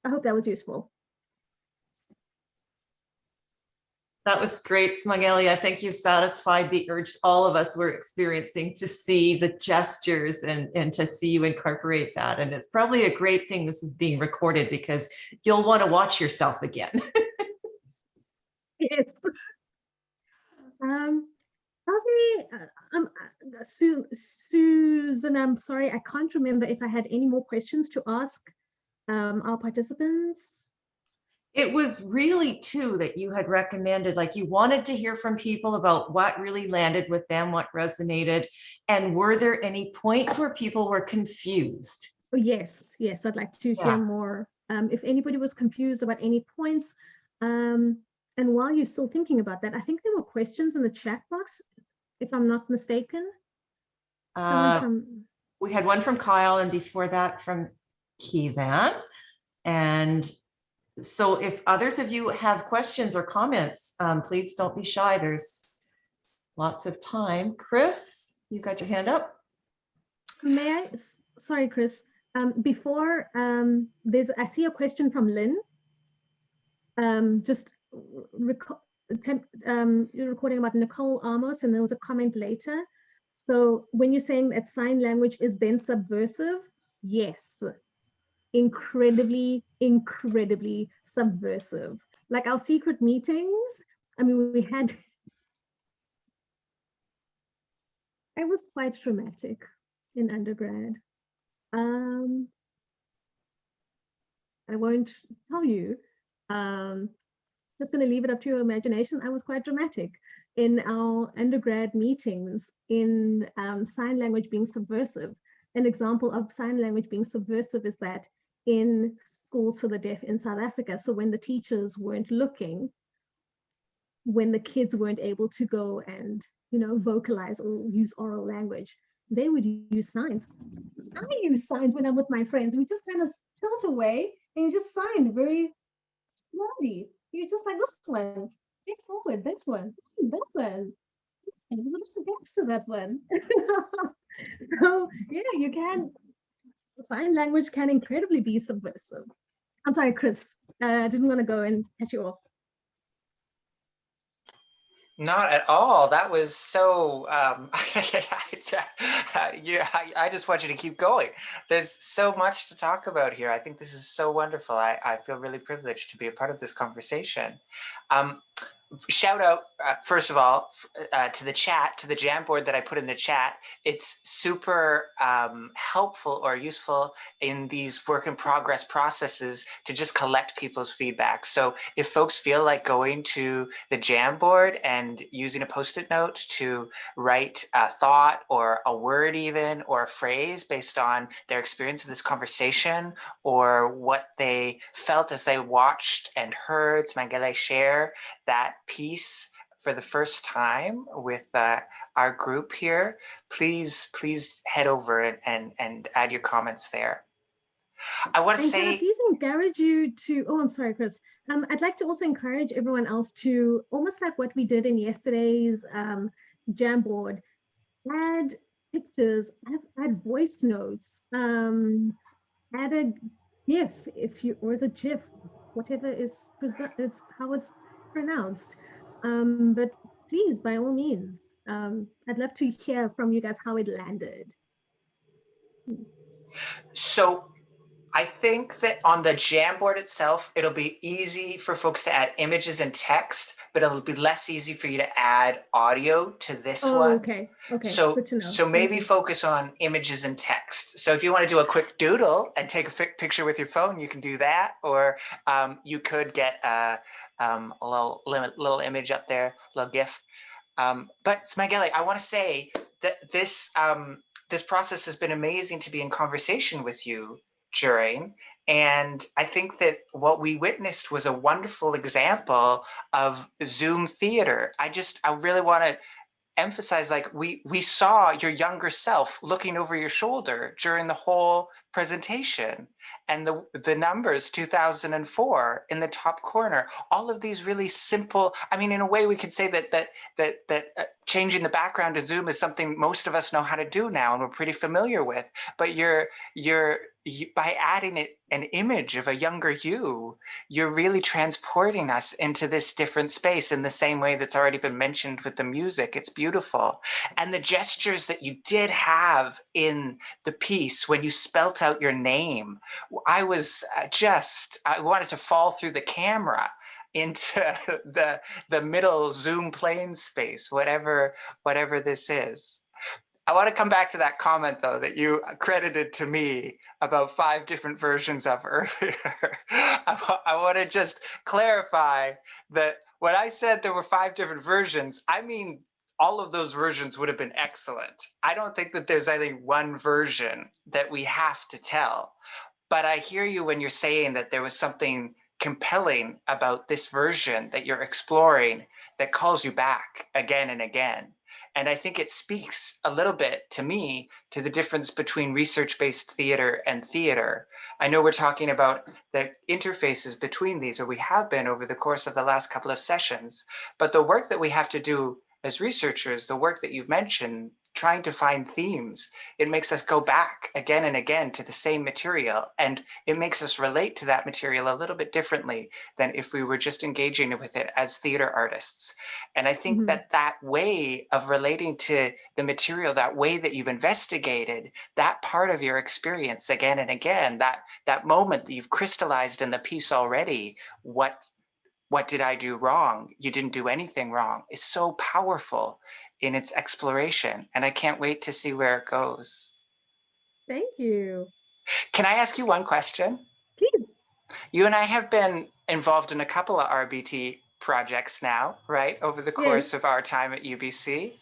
I hope that was useful. That was great, Simangele. I think you've satisfied the urge all of us were experiencing to see the gestures and to see you incorporate that. And it's probably a great thing this is being recorded because you'll want to watch yourself again. Yes. Susan, I'm sorry, I can't remember if I had any more questions to ask our participants. It was really too that you had recommended, like you wanted to hear from people about what really landed with them, what resonated, and were there any points where people were confused? Oh, yes, I'd like to hear more. If anybody was confused about any points, and while you're still thinking about that, I think there were questions in the chat box, if I'm not mistaken. We had one from Kyle and before that from Kivan. And so if others of you have questions or comments, please don't be shy. There's lots of time. Chris, you got your hand up. May I? Sorry, Chris. Before I see a question from Lynn. You're recording about Nicole Amos, and there was a comment later. So when you're saying that sign language is then subversive, yes. Incredibly subversive. Like our secret meetings, I mean, we had, I was quite dramatic in undergrad. I won't tell you, just going to leave it up to your imagination. I was quite dramatic in our undergrad meetings in sign language being subversive. An example of sign language being subversive is that in schools for the deaf in South Africa, so when the teachers weren't looking, when the kids weren't able to go and vocalize or use oral language, they would use signs. I use signs when I'm with my friends. We just kind of tilt away and you just sign very slowly. You're just like, this one, get forward, that one, that one. And there's a little dance to that one. So yeah, you can. Sign language can incredibly be subversive. I'm sorry, Chris. I didn't want to go and cut you off. Not at all. That was so, I just want you to keep going. There's so much to talk about here. I think this is so wonderful. I feel really privileged to be a part of this conversation. shout out, first of all, to the chat, to the Jamboard that I put in the chat. It's super helpful or useful in these work in progress processes to just collect people's feedback. So if folks feel like going to the Jamboard and using a Post-it note to write a thought or a word even, or a phrase based on their experience of this conversation, or what they felt as they watched and heard Simangele share that piece for the first time with our group here, please head over and add your comments there. I want to And can I say, please encourage you to, oh, I'm sorry, Chris. I'd like to also encourage everyone else to, almost like what we did in yesterday's Jamboard, add pictures, add voice notes, add a GIF if you, or is a GIF, whatever is how it's pronounced. But please, by all means, I'd love to hear from you guys how it landed. so I think that on the Jamboard itself, it'll be easy for folks to add images and text, but it'll be less easy for you to add audio to this one. Okay, So, good to know. so maybe focus on images and text. So if you want to do a quick doodle and take a picture with your phone, you can do that. Or you could get a little image up there, little GIF. But Simangele, I want to say that this process has been amazing to be in conversation with you during. And I think that what we witnessed was a wonderful example of Zoom theater. I really want to emphasize, like, we saw your younger self looking over your shoulder during the whole presentation, and the numbers 2004 in the top corner, all of these really simple, I mean, in a way we could say that changing the background in Zoom is something most of us know how to do now and we're pretty familiar with, but by adding an image of a younger you, you're really transporting us into this different space in the same way that's already been mentioned with the music. It's beautiful. And the gestures that you did have in the piece when you spelt out your name, I wanted to fall through the camera into the middle Zoom plane space, whatever this is. I want to come back to that comment, though, that you credited to me about 5 different versions of earlier. I want to just clarify that when I said there were 5 different versions, I mean all of those versions would have been excellent. I don't think that there's only one version that we have to tell. But I hear you when you're saying that there was something compelling about this version that you're exploring that calls you back again and again. And I think it speaks a little bit to me to the difference between research-based theater and theater. I know we're talking about the interfaces between these, or we have been over the course of the last couple of sessions, but the work that we have to do as researchers, the work that you've mentioned, trying to find themes, it makes us go back again and again to the same material, and it makes us relate to that material a little bit differently than if we were just engaging with it as theater artists. And I think that way of relating to the material, that way that you've investigated that part of your experience again and again, that moment that you've crystallized in the piece already, what did I do wrong? You didn't do anything wrong, is so powerful in its exploration. And I can't wait to see where it goes. Thank you. Can I ask you one question? Please. You and I have been involved in a couple of RbT projects now, right? Over the course of our time at UBC.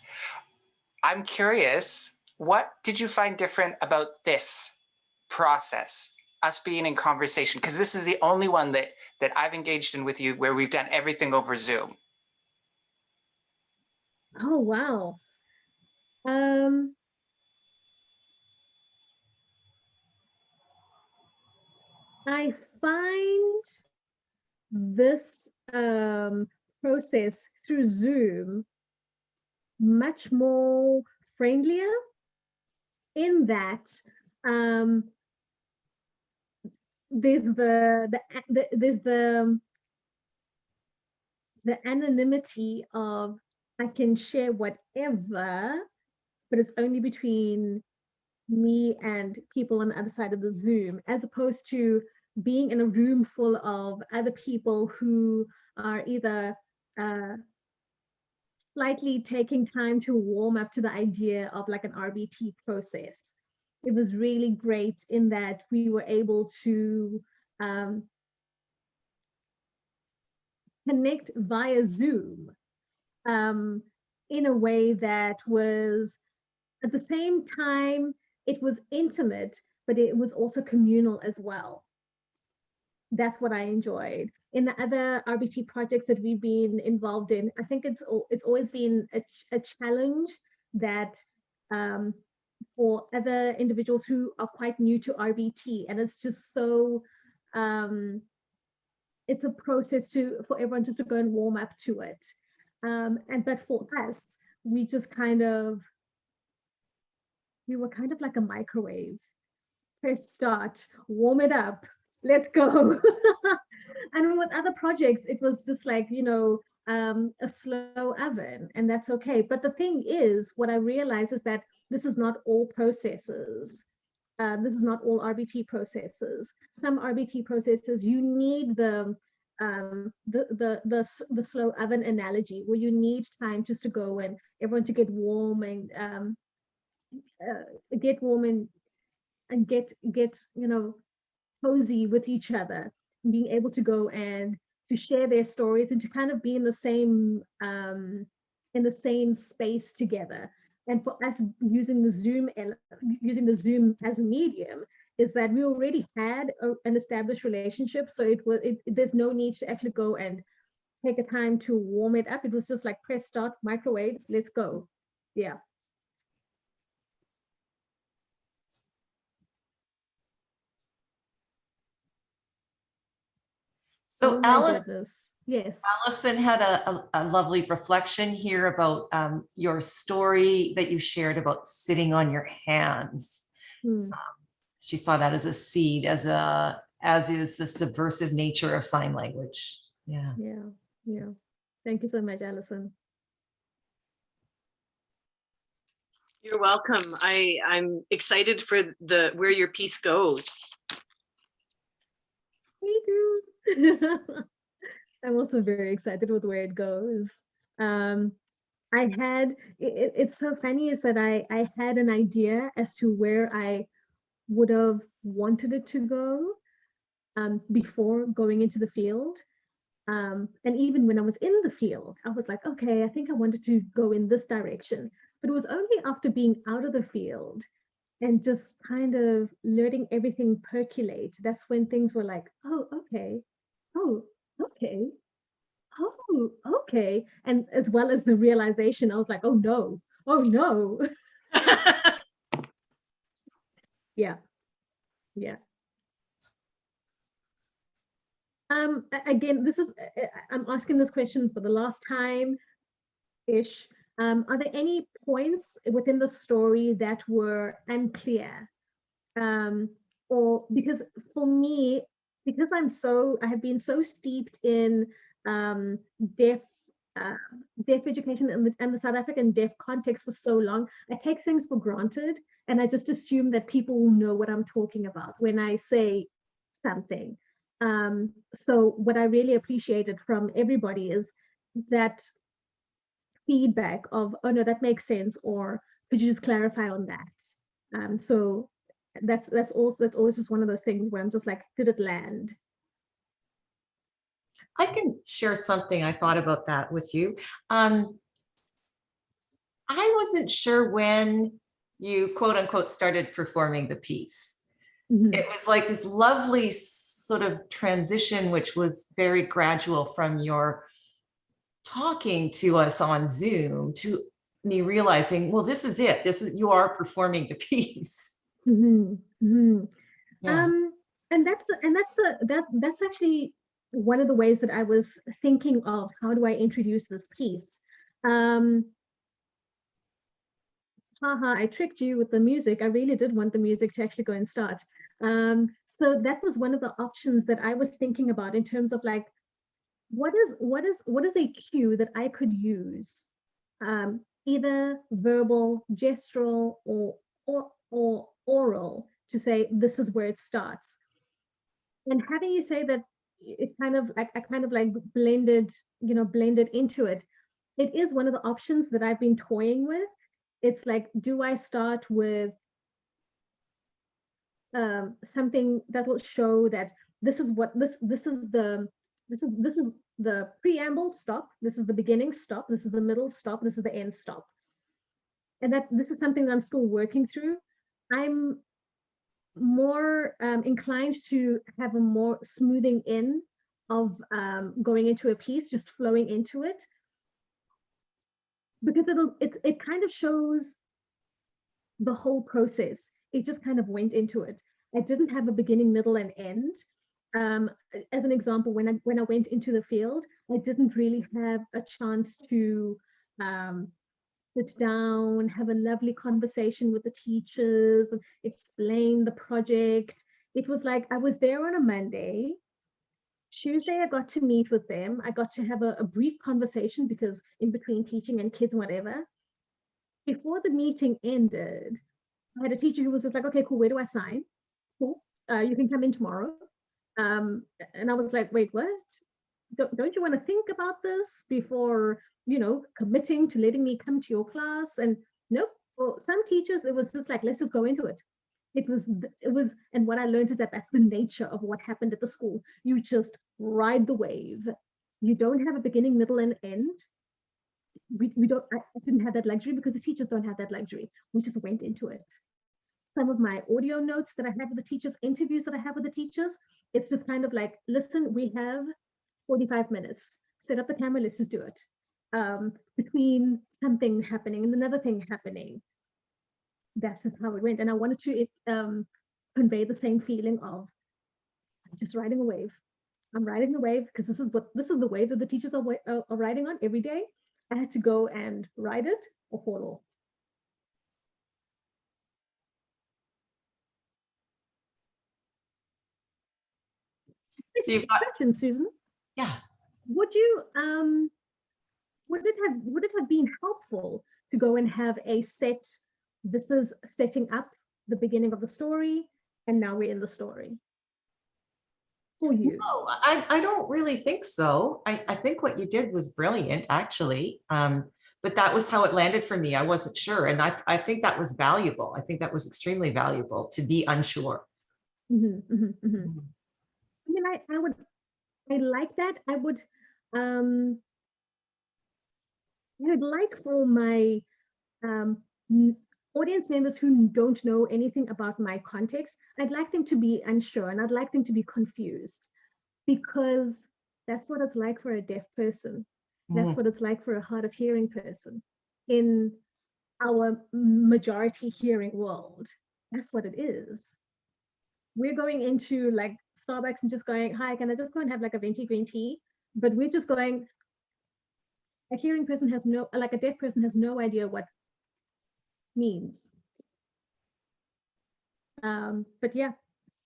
I'm curious, what did you find different about this process, us being in conversation? Because this is the only one that I've engaged in with you where we've done everything over Zoom. Oh, wow. I find this process through Zoom much more friendlier in that there's the anonymity of I can share whatever, but it's only between me and people on the other side of the Zoom, as opposed to being in a room full of other people who are either slightly taking time to warm up to the idea of like an RbT process. It was really great in that we were able to connect via Zoom in a way that was, at the same time, it was intimate, but it was also communal as well. That's what I enjoyed. In the other RbT projects that we've been involved in, I think it's always been a challenge that for other individuals who are quite new to RbT, and it's just so it's a process for everyone just to go and warm up to it. But for us, we were kind of like a microwave. Press start, warm it up, let's go. And with other projects, it was just like, a slow oven, and that's okay. But the thing is, what I realize is that this is not all processes. This is not all RbT processes. Some RbT processes, you need the slow oven analogy, where you need time just to go and everyone to get warm and get cozy with each other, being able to go and to share their stories and to kind of be in the same space together. And for us, using the Zoom as a medium, is that we already had an established relationship, so there's no need to actually go and take a time to warm it up. It was just like press start, microwave, let's go. Yeah. So Oh my goodness. Yes. Allison had a lovely reflection here about your story that you shared about sitting on your hands. She saw that as a seed, as is the subversive nature of sign language. Yeah. Yeah. Thank you so much, Allison. You're welcome. I'm excited for where your piece goes. Me too. I'm also very excited with where it goes. It's so funny is that I had an idea as to where I would have wanted it to go before going into the field. And even when I was in the field, I was like, okay, I think I wanted to go in this direction. But it was only after being out of the field and just kind of letting everything percolate, that's when things were like, oh, okay. Oh, okay. Oh, okay. And as well as the realization, I was like, oh no. Yeah. Again, I'm asking this question for the last time-ish. Are there any points within the story that were unclear? Or because for me, because I have been so steeped in deaf education and the South African deaf context for so long, I take things for granted and I just assume that people will know what I'm talking about when I say something. So what I really appreciated from everybody is that feedback of, oh no, that makes sense, or could you just clarify on that? So that's always just one of those things where I'm just like, did it land? I can share something I thought about that with you. I wasn't sure when you quote unquote started performing the piece. It was like this lovely sort of transition, which was very gradual from your talking to us on Zoom to me realizing, well, this is it. You are performing the piece. Yeah. And that's actually one of the ways that I was thinking of, how do I introduce this piece? I tricked you with the music. I really did want the music to actually go and start. So that was one of the options that I was thinking about in terms of like, what is a cue that I could use, either verbal, gestural, or oral, to say this is where it starts. And having you say that it kind of like, I kind of like blended, blended into it. It is one of the options that I've been toying with. It's like, do I start with something that will show that this is what this is the preamble, stop, this is the beginning, stop, this is the middle, stop, this is the end, stop. And that this is something that I'm still working through. I'm more inclined to have a more smoothing in of going into a piece, just flowing into it, because it kind of shows the whole process. It just kind of went into it. I didn't have a beginning, middle, and end. As an example, when I went into the field, I didn't really have a chance to sit down, have a lovely conversation with the teachers, explain the project. It was like I was there on a Monday. Tuesday, I got to meet with them. I got to have a brief conversation because in between teaching and kids, whatever. Before the meeting ended, I had a teacher who was just like, okay, cool, where do I sign? Cool, you can come in tomorrow. And I was like, wait, what? Don't you want to think about this before, committing to letting me come to your class? And nope, for some teachers, it was just like, let's just go into it. It was, and what I learned is that that's the nature of what happened at the school. You just ride the wave. You don't have a beginning, middle, and end. I didn't have that luxury because the teachers don't have that luxury. We just went into it. Some of my audio notes that I have with the teachers, interviews that I have with the teachers, it's just kind of like, listen, we have 45 minutes. Set up the camera, let's just do it. Between something happening and another thing happening. That's just how it went. And I wanted to convey the same feeling of I'm just riding a wave. I'm riding the wave because this is the wave that the teachers are riding on every day. I had to go and ride it or fall off. So you've got, Question, Susan. yeah. Would you would it have been helpful to go and have a set? This is setting up the beginning of the story, and now we're in the story. For you? No, I don't really think so. I think what you did was brilliant, actually. But that was how it landed for me. I wasn't sure. And I think that was valuable. I think that was extremely valuable to be unsure. Mm-hmm, mm-hmm, mm-hmm. I mean, I like that. I would like for my audience members who don't know anything about my context, I'd like them to be unsure and I'd like them to be confused, because that's what it's like for a deaf person. That's what it's like for a hard of hearing person in our majority hearing world. That's what it is. We're going into like Starbucks and just going, hi, can I just go and have like a venti green tea? But we're just going, a hearing person has no, like a deaf person has no idea what means. But yeah,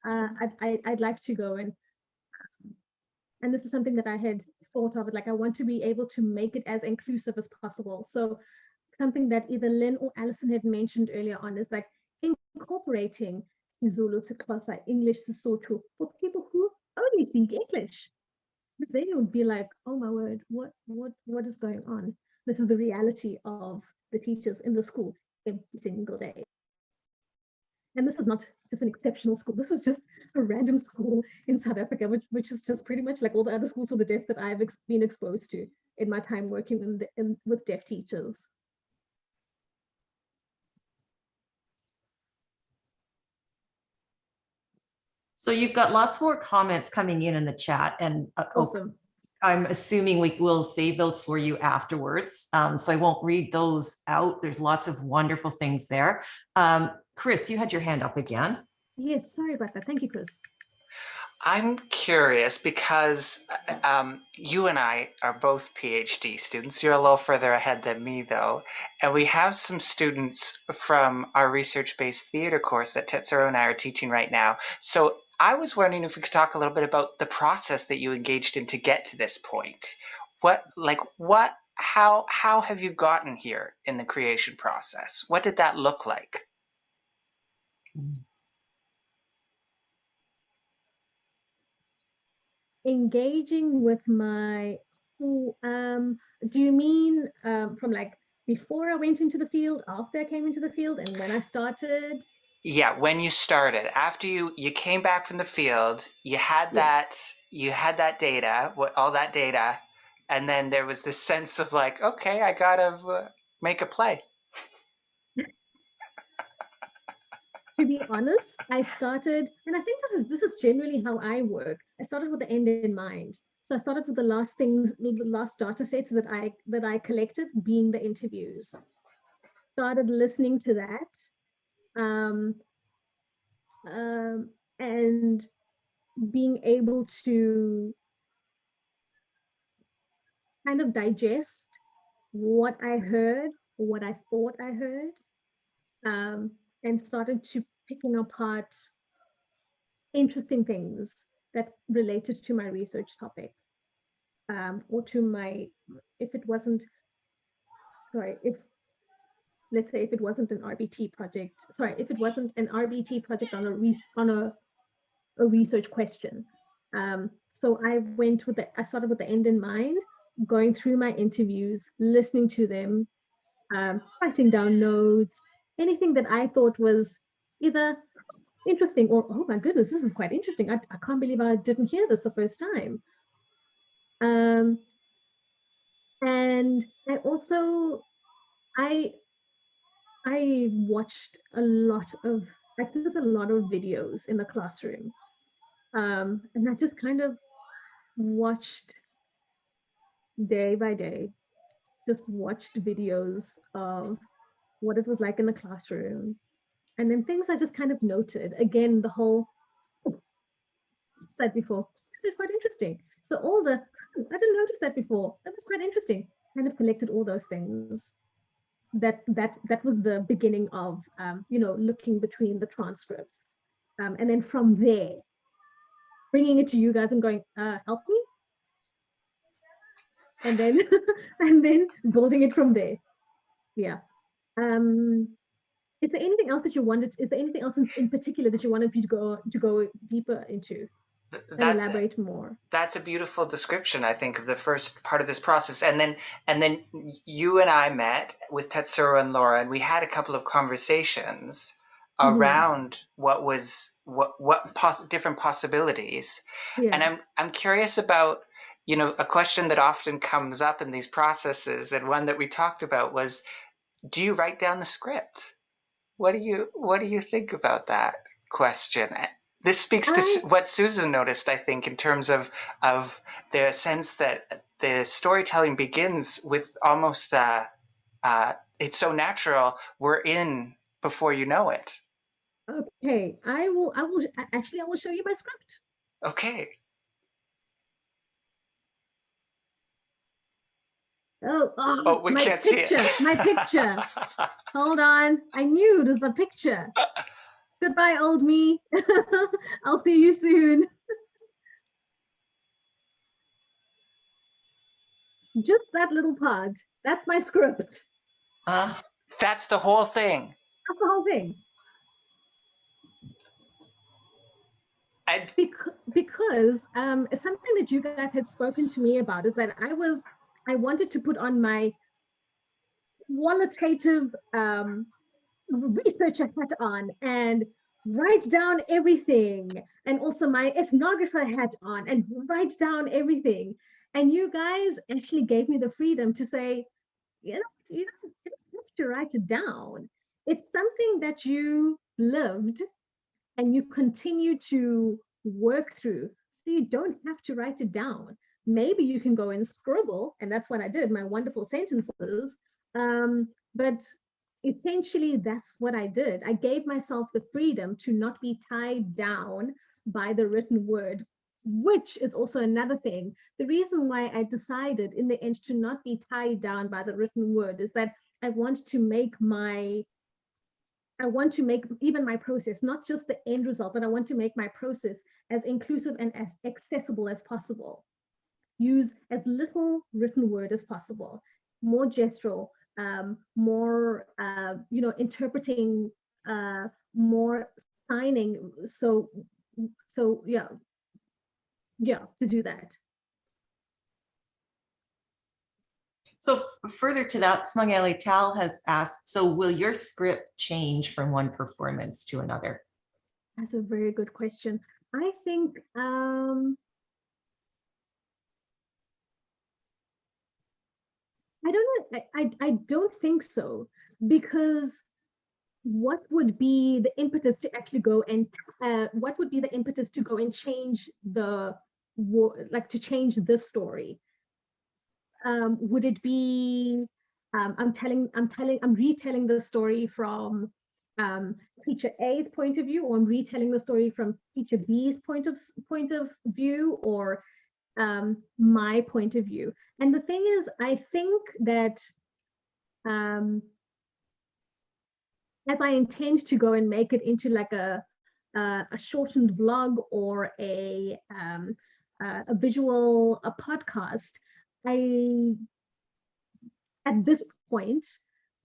I'd like to go and this is something that I had thought of, like I want to be able to make it as inclusive as possible. So something that either Lynn or Alison had mentioned earlier on is like incorporating Zulu, Xhosa, English, Sesotho for people who only speak English. They would be like, oh my word, what is going on? This is the reality of the teachers in the school every single day. And this is not just an exceptional school. This is just a random school in South Africa, which is just pretty much like all the other schools for the deaf that I've been exposed to in my time working with deaf teachers. So you've got lots more comments coming in the chat, and Awesome. I'm assuming we will save those for you afterwards. So I won't read those out. There's lots of wonderful things there. Chris, you had your hand up again. Yes, sorry about that. Thank you, Chris. I'm curious because you and I are both PhD students. You're a little further ahead than me, though. And we have some students from our research-based theater course that Tetsuro and I are teaching right now. So I was wondering if we could talk a little bit about the process that you engaged in to get to this point. How have you gotten here in the creation process? What did that look like? engaging with my, do you mean from like before I went into the field, after I came into the field, and when I started? Yeah, when you started, after you came back from the field, you had that data, all that data, and then there was this sense of like, okay, I gotta make a play. To be honest, I started, and I think this is generally how I work. I started with the end in mind. So I started with the last data sets that I collected, being the interviews. Started listening to that, um, and being able to kind of digest what I heard, what I thought I heard, and started to picking apart interesting things that related to my research topic, or to my, if it wasn't, sorry, if let's say if it wasn't an RbT project, sorry, if it wasn't an RbT project on a research question. So I started with the end in mind, going through my interviews, listening to them, writing down notes, anything that I thought was either interesting or, oh my goodness, this is quite interesting. I can't believe I didn't hear this the first time. And I also, I watched I took a lot of videos in the classroom. And I just kind of watched day by day, just watched videos of what it was like in the classroom. And then things I just kind of noted. Again, the whole, oh, said before, this is quite interesting. So all the, I didn't notice that before. That was quite interesting. Kind of collected all those things. That was the beginning of, looking between the transcripts. And then from there, bringing it to you guys and going, help me. And then, and then building it from there. Yeah. Is there anything else that you wanted? Is there anything else in particular that you wanted me to go deeper into and elaborate more? That's a beautiful description, I think, of the first part of this process. And then you and I met with Tetsuro and Laura, and we had a couple of conversations around different possibilities. Yeah. And I'm curious about, a question that often comes up in these processes, and one that we talked about was, do you write down the script? What do you think about that question? This speaks to what Susan noticed, I think, in terms of the sense that the storytelling begins with almost it's so natural, we're in before you know it. Okay, I will show you my script. Okay. Oh, we my can't picture, see it. My picture. Hold on, I knew it was the picture. Goodbye, old me. I'll see you soon. Just that little part. That's my script. That's the whole thing. That's the whole thing. Because something that you guys had spoken to me about is that I wanted to put on my qualitative researcher hat on and write down everything, and also my ethnographer hat on and write down everything. And you guys actually gave me the freedom to say, you don't have to write it down. It's something that you lived and you continue to work through. So you don't have to write it down. Maybe you can go and scribble, and that's what I did, my wonderful sentences. But essentially, that's what I did. I gave myself the freedom to not be tied down by the written word, which is also another thing. The reason why I decided in the end to not be tied down by the written word is that I want to make even my process, not just the end result, but I want to make my process as inclusive and as accessible as possible. Use as little written word as possible, more gestural, more, interpreting, more signing. So yeah, to do that. So further to that, Simangele Tal has asked, so will your script change from one performance to another? That's a very good question. I think I don't know. I don't think so, because what would be the impetus to actually go and what would be the impetus to go and change the to change this story? Would it be I'm retelling the story from teacher A's point of view, or I'm retelling the story from teacher B's point of view, or my point of view? And the thing is, I think that as I intend to go and make it into like a shortened vlog or a visual podcast, at this point,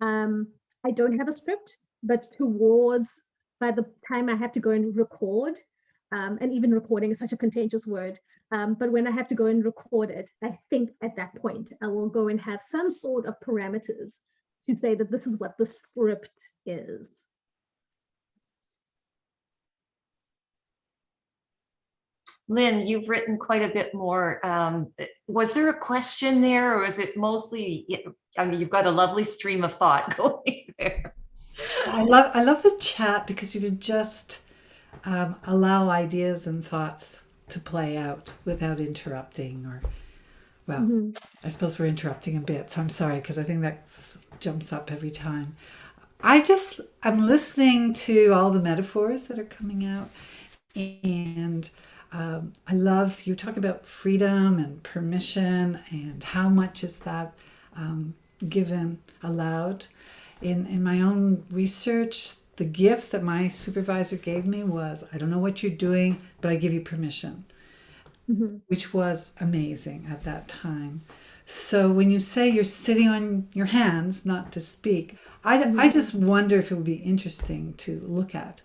I don't have a script, but by the time I have to go and record, and even recording is such a contentious word, but when I have to go and record it, I think at that point, I will go and have some sort of parameters to say that this is what the script is. Lynn, you've written quite a bit more. Was there a question there, or is it mostly, I mean, you've got a lovely stream of thought going there. I love the chat, because you would just allow ideas and thoughts to play out without interrupting, or, well, I suppose we're interrupting a bit, so I'm sorry, because I think that jumps up every time. I'm listening to all the metaphors that are coming out, and I love you talk about freedom and permission, and how much is that given, allowed. In my own research, the gift that my supervisor gave me was, I don't know what you're doing, but I give you permission, which was amazing at that time. So when you say you're sitting on your hands, not to speak, I just wonder if it would be interesting to look at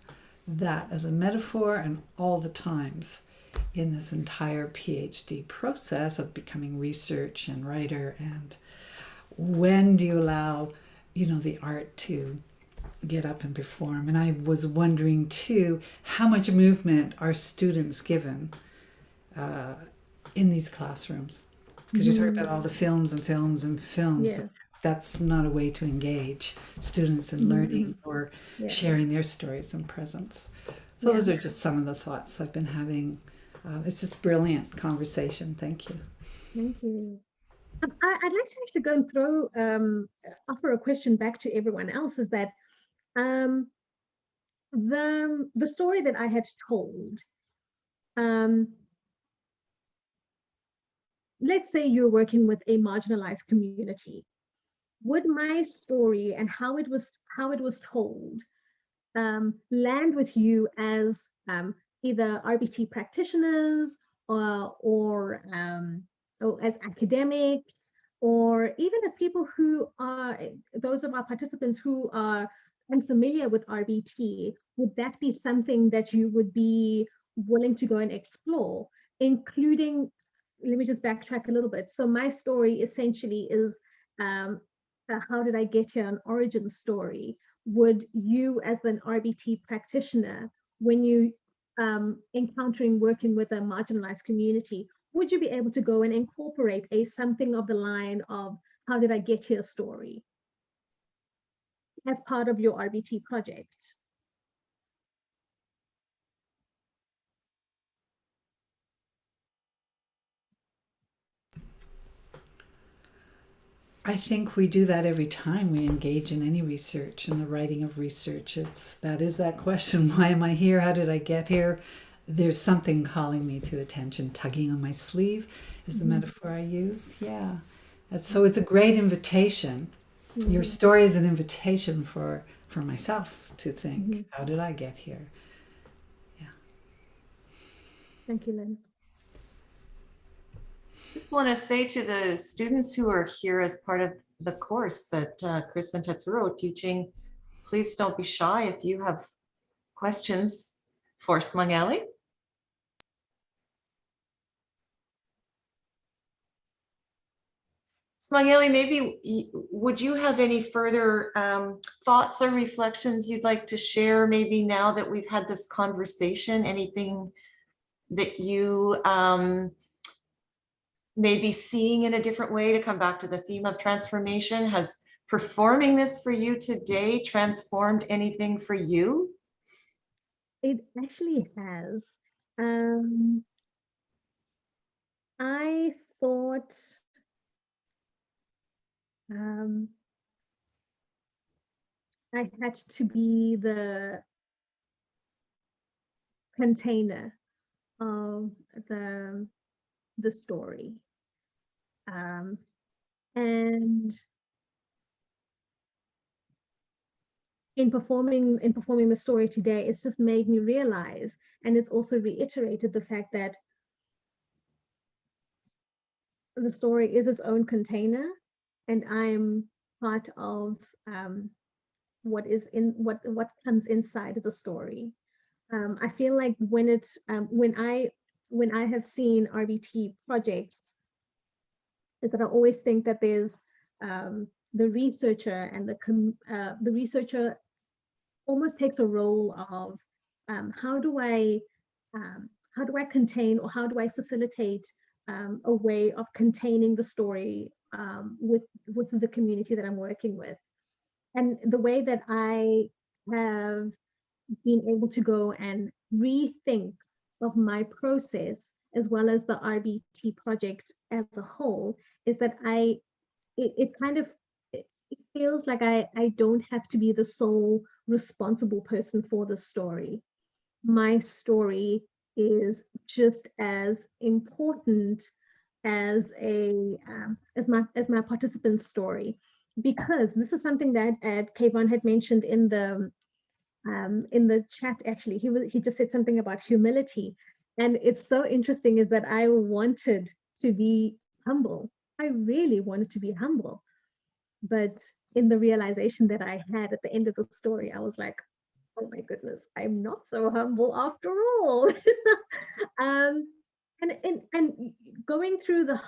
that as a metaphor, and all the times in this entire PhD process of becoming research and writer, and when do you allow, the art to get up and perform? And I was wondering too, how much movement are students given in these classrooms? Because you talk about all the films and films and films. Yeah. That's not a way to engage students in learning or sharing their stories and presence. So those are just some of the thoughts I've been having. It's just brilliant conversation. Thank you. Thank you. I'd like to actually go and offer a question back to everyone else, is that the story that I had told, let's say you're working with a marginalized community. Would my story and how it was told land with you as either RbT practitioners or as academics, or even as people who are, those of our participants who are unfamiliar with RbT? Would that be something that you would be willing to go and explore, including, let me just backtrack a little bit. So my story essentially is, how did I get here, an origin story. Would you, as an RbT practitioner, when you encountering working with a marginalized community, would you be able to go and incorporate something of the line of how did I get here story as part of your RbT project? I think we do that every time we engage in any research, in the writing of research. That is that question. Why am I here? How did I get here? There's something calling me to attention. Tugging on my sleeve is the metaphor I use. Yeah. So it's a great invitation. Your story is an invitation for myself to think, how did I get here? Yeah. Thank you, Lynn. I just want to say to the students who are here as part of the course that Chris and Tetsuro are teaching, please don't be shy if you have questions for Simangele. Simangele, maybe would you have any further thoughts or reflections you'd like to share maybe now that we've had this conversation? Anything that you may be seeing in a different way, to come back to the theme of transformation? Has performing this for you today transformed anything for you? It actually has. I thought I had to be the container of the story, and in performing the story today, it's just made me realize, and it's also reiterated the fact that the story is its own container, and I'm part of what comes inside of the story. I feel like when I have seen RbT projects, is that I always think that there's the researcher, and the researcher almost takes a role of how do I contain, or how do I facilitate a way of containing the story with the community that I'm working with. And the way that I have been able to go and rethink of my process, as well as the RbT project as a whole, is that it feels like I don't have to be the sole responsible person for the story. My story is just as important as my participant's story, because this is something that Kayvon had mentioned in the chat. Actually, he just said something about humility, and it's so interesting is that I wanted to be humble. I really wanted to be humble, but in the realization that I had at the end of the story, I was like, oh my goodness, I'm not so humble after all. And going through the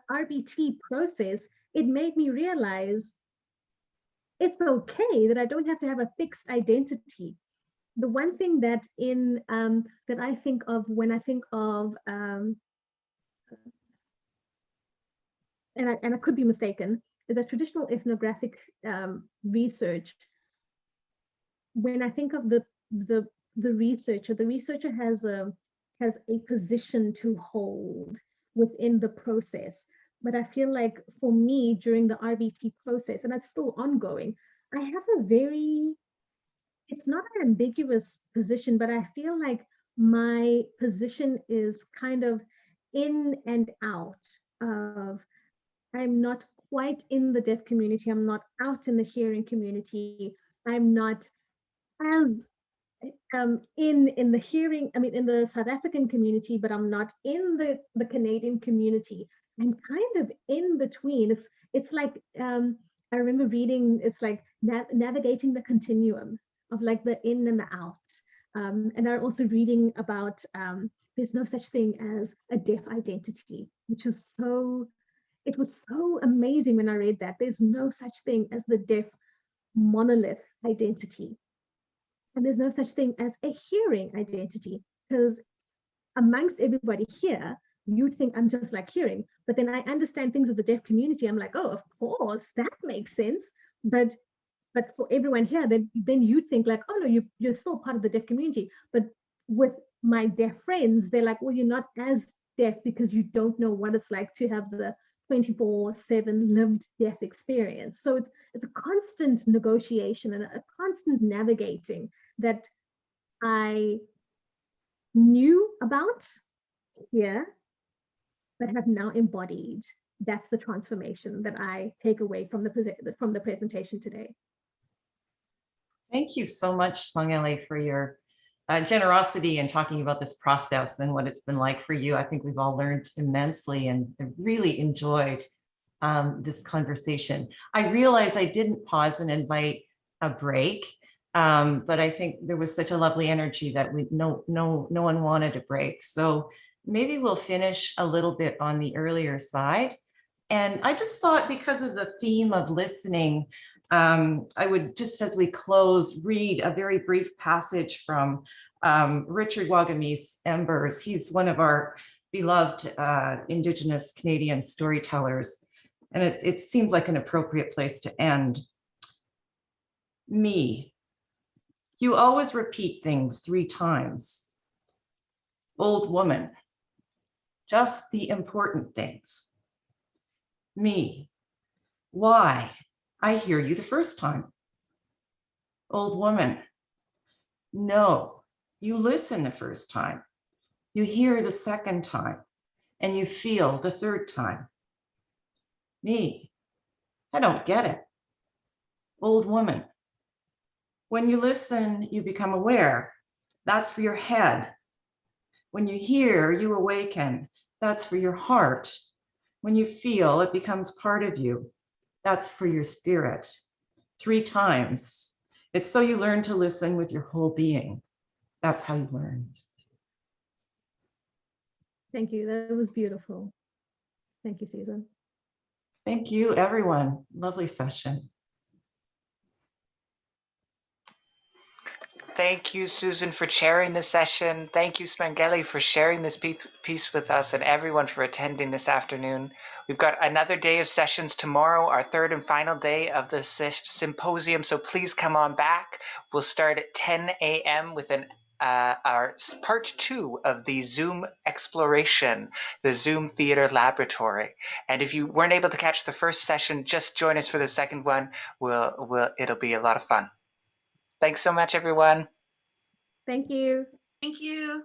RbT process, it made me realize it's okay that I don't have to have a fixed identity. The one thing that that I think of when I think of and I could be mistaken, is that traditional ethnographic research, when I think of the researcher has a position to hold within the process. But I feel like for me, during the RbT process, and it's still ongoing, I have a very, it's not an ambiguous position, but I feel like my position is kind of in and out of, I'm not quite in the deaf community, I'm not out in the hearing community, I'm not as in the hearing, I mean, in the South African community, but I'm not in the Canadian community. I'm kind of in between. It's like, I remember reading, it's like navigating the continuum of like the in and the out. And I'm also reading about there's no such thing as a deaf identity, which was it was so amazing when I read that. There's no such thing as the deaf monolith identity. And there's no such thing as a hearing identity, because amongst everybody here, you'd think I'm just like hearing, but then I understand things of the deaf community. I'm like, oh, of course, that makes sense. But for everyone here, then you'd think like, oh no, you're still part of the deaf community. But with my deaf friends, they're like, well, you're not as deaf because you don't know what it's like to have the 24/7 lived deaf experience. So it's a constant negotiation and a constant navigating that I knew about here, but have now embodied. That's the transformation that I take away from the presentation today. Thank you so much, Simangele, for your generosity in talking about this process and what it's been like for you. I think we've all learned immensely and really enjoyed this conversation. I realize I didn't pause and invite a break, but I think there was such a lovely energy that no one wanted a break. So maybe we'll finish a little bit on the earlier side. And I just thought, because of the theme of listening, I would, just as we close, read a very brief passage from Richard Wagamese Embers. He's one of our beloved Indigenous Canadian storytellers. And it seems like an appropriate place to end. Me. You always repeat things 3 times. Old woman. Just the important things. Me. Why? I hear you the first time. Old woman. No, you listen the first time. You hear the second time, and you feel the third time. Me. I don't get it. Old woman. When you listen, you become aware. That's for your head. When you hear, you awaken. That's for your heart. When you feel, it becomes part of you. That's for your spirit. 3 times. It's so you learn to listen with your whole being. That's how you learn. Thank you. That was beautiful. Thank you, Susan. Thank you, everyone. Lovely session. Thank you, Susan, for chairing this session. Thank you, Simangele, for sharing this piece with us, and everyone for attending this afternoon. We've got another day of sessions tomorrow, our 3rd and final day of the symposium, so please come on back. We'll start at 10 a.m. with our part 2 of the Zoom exploration, the Zoom Theatre Laboratory. And if you weren't able to catch the first session, just join us for the second one. It'll be a lot of fun. Thanks so much, everyone. Thank you. Thank you.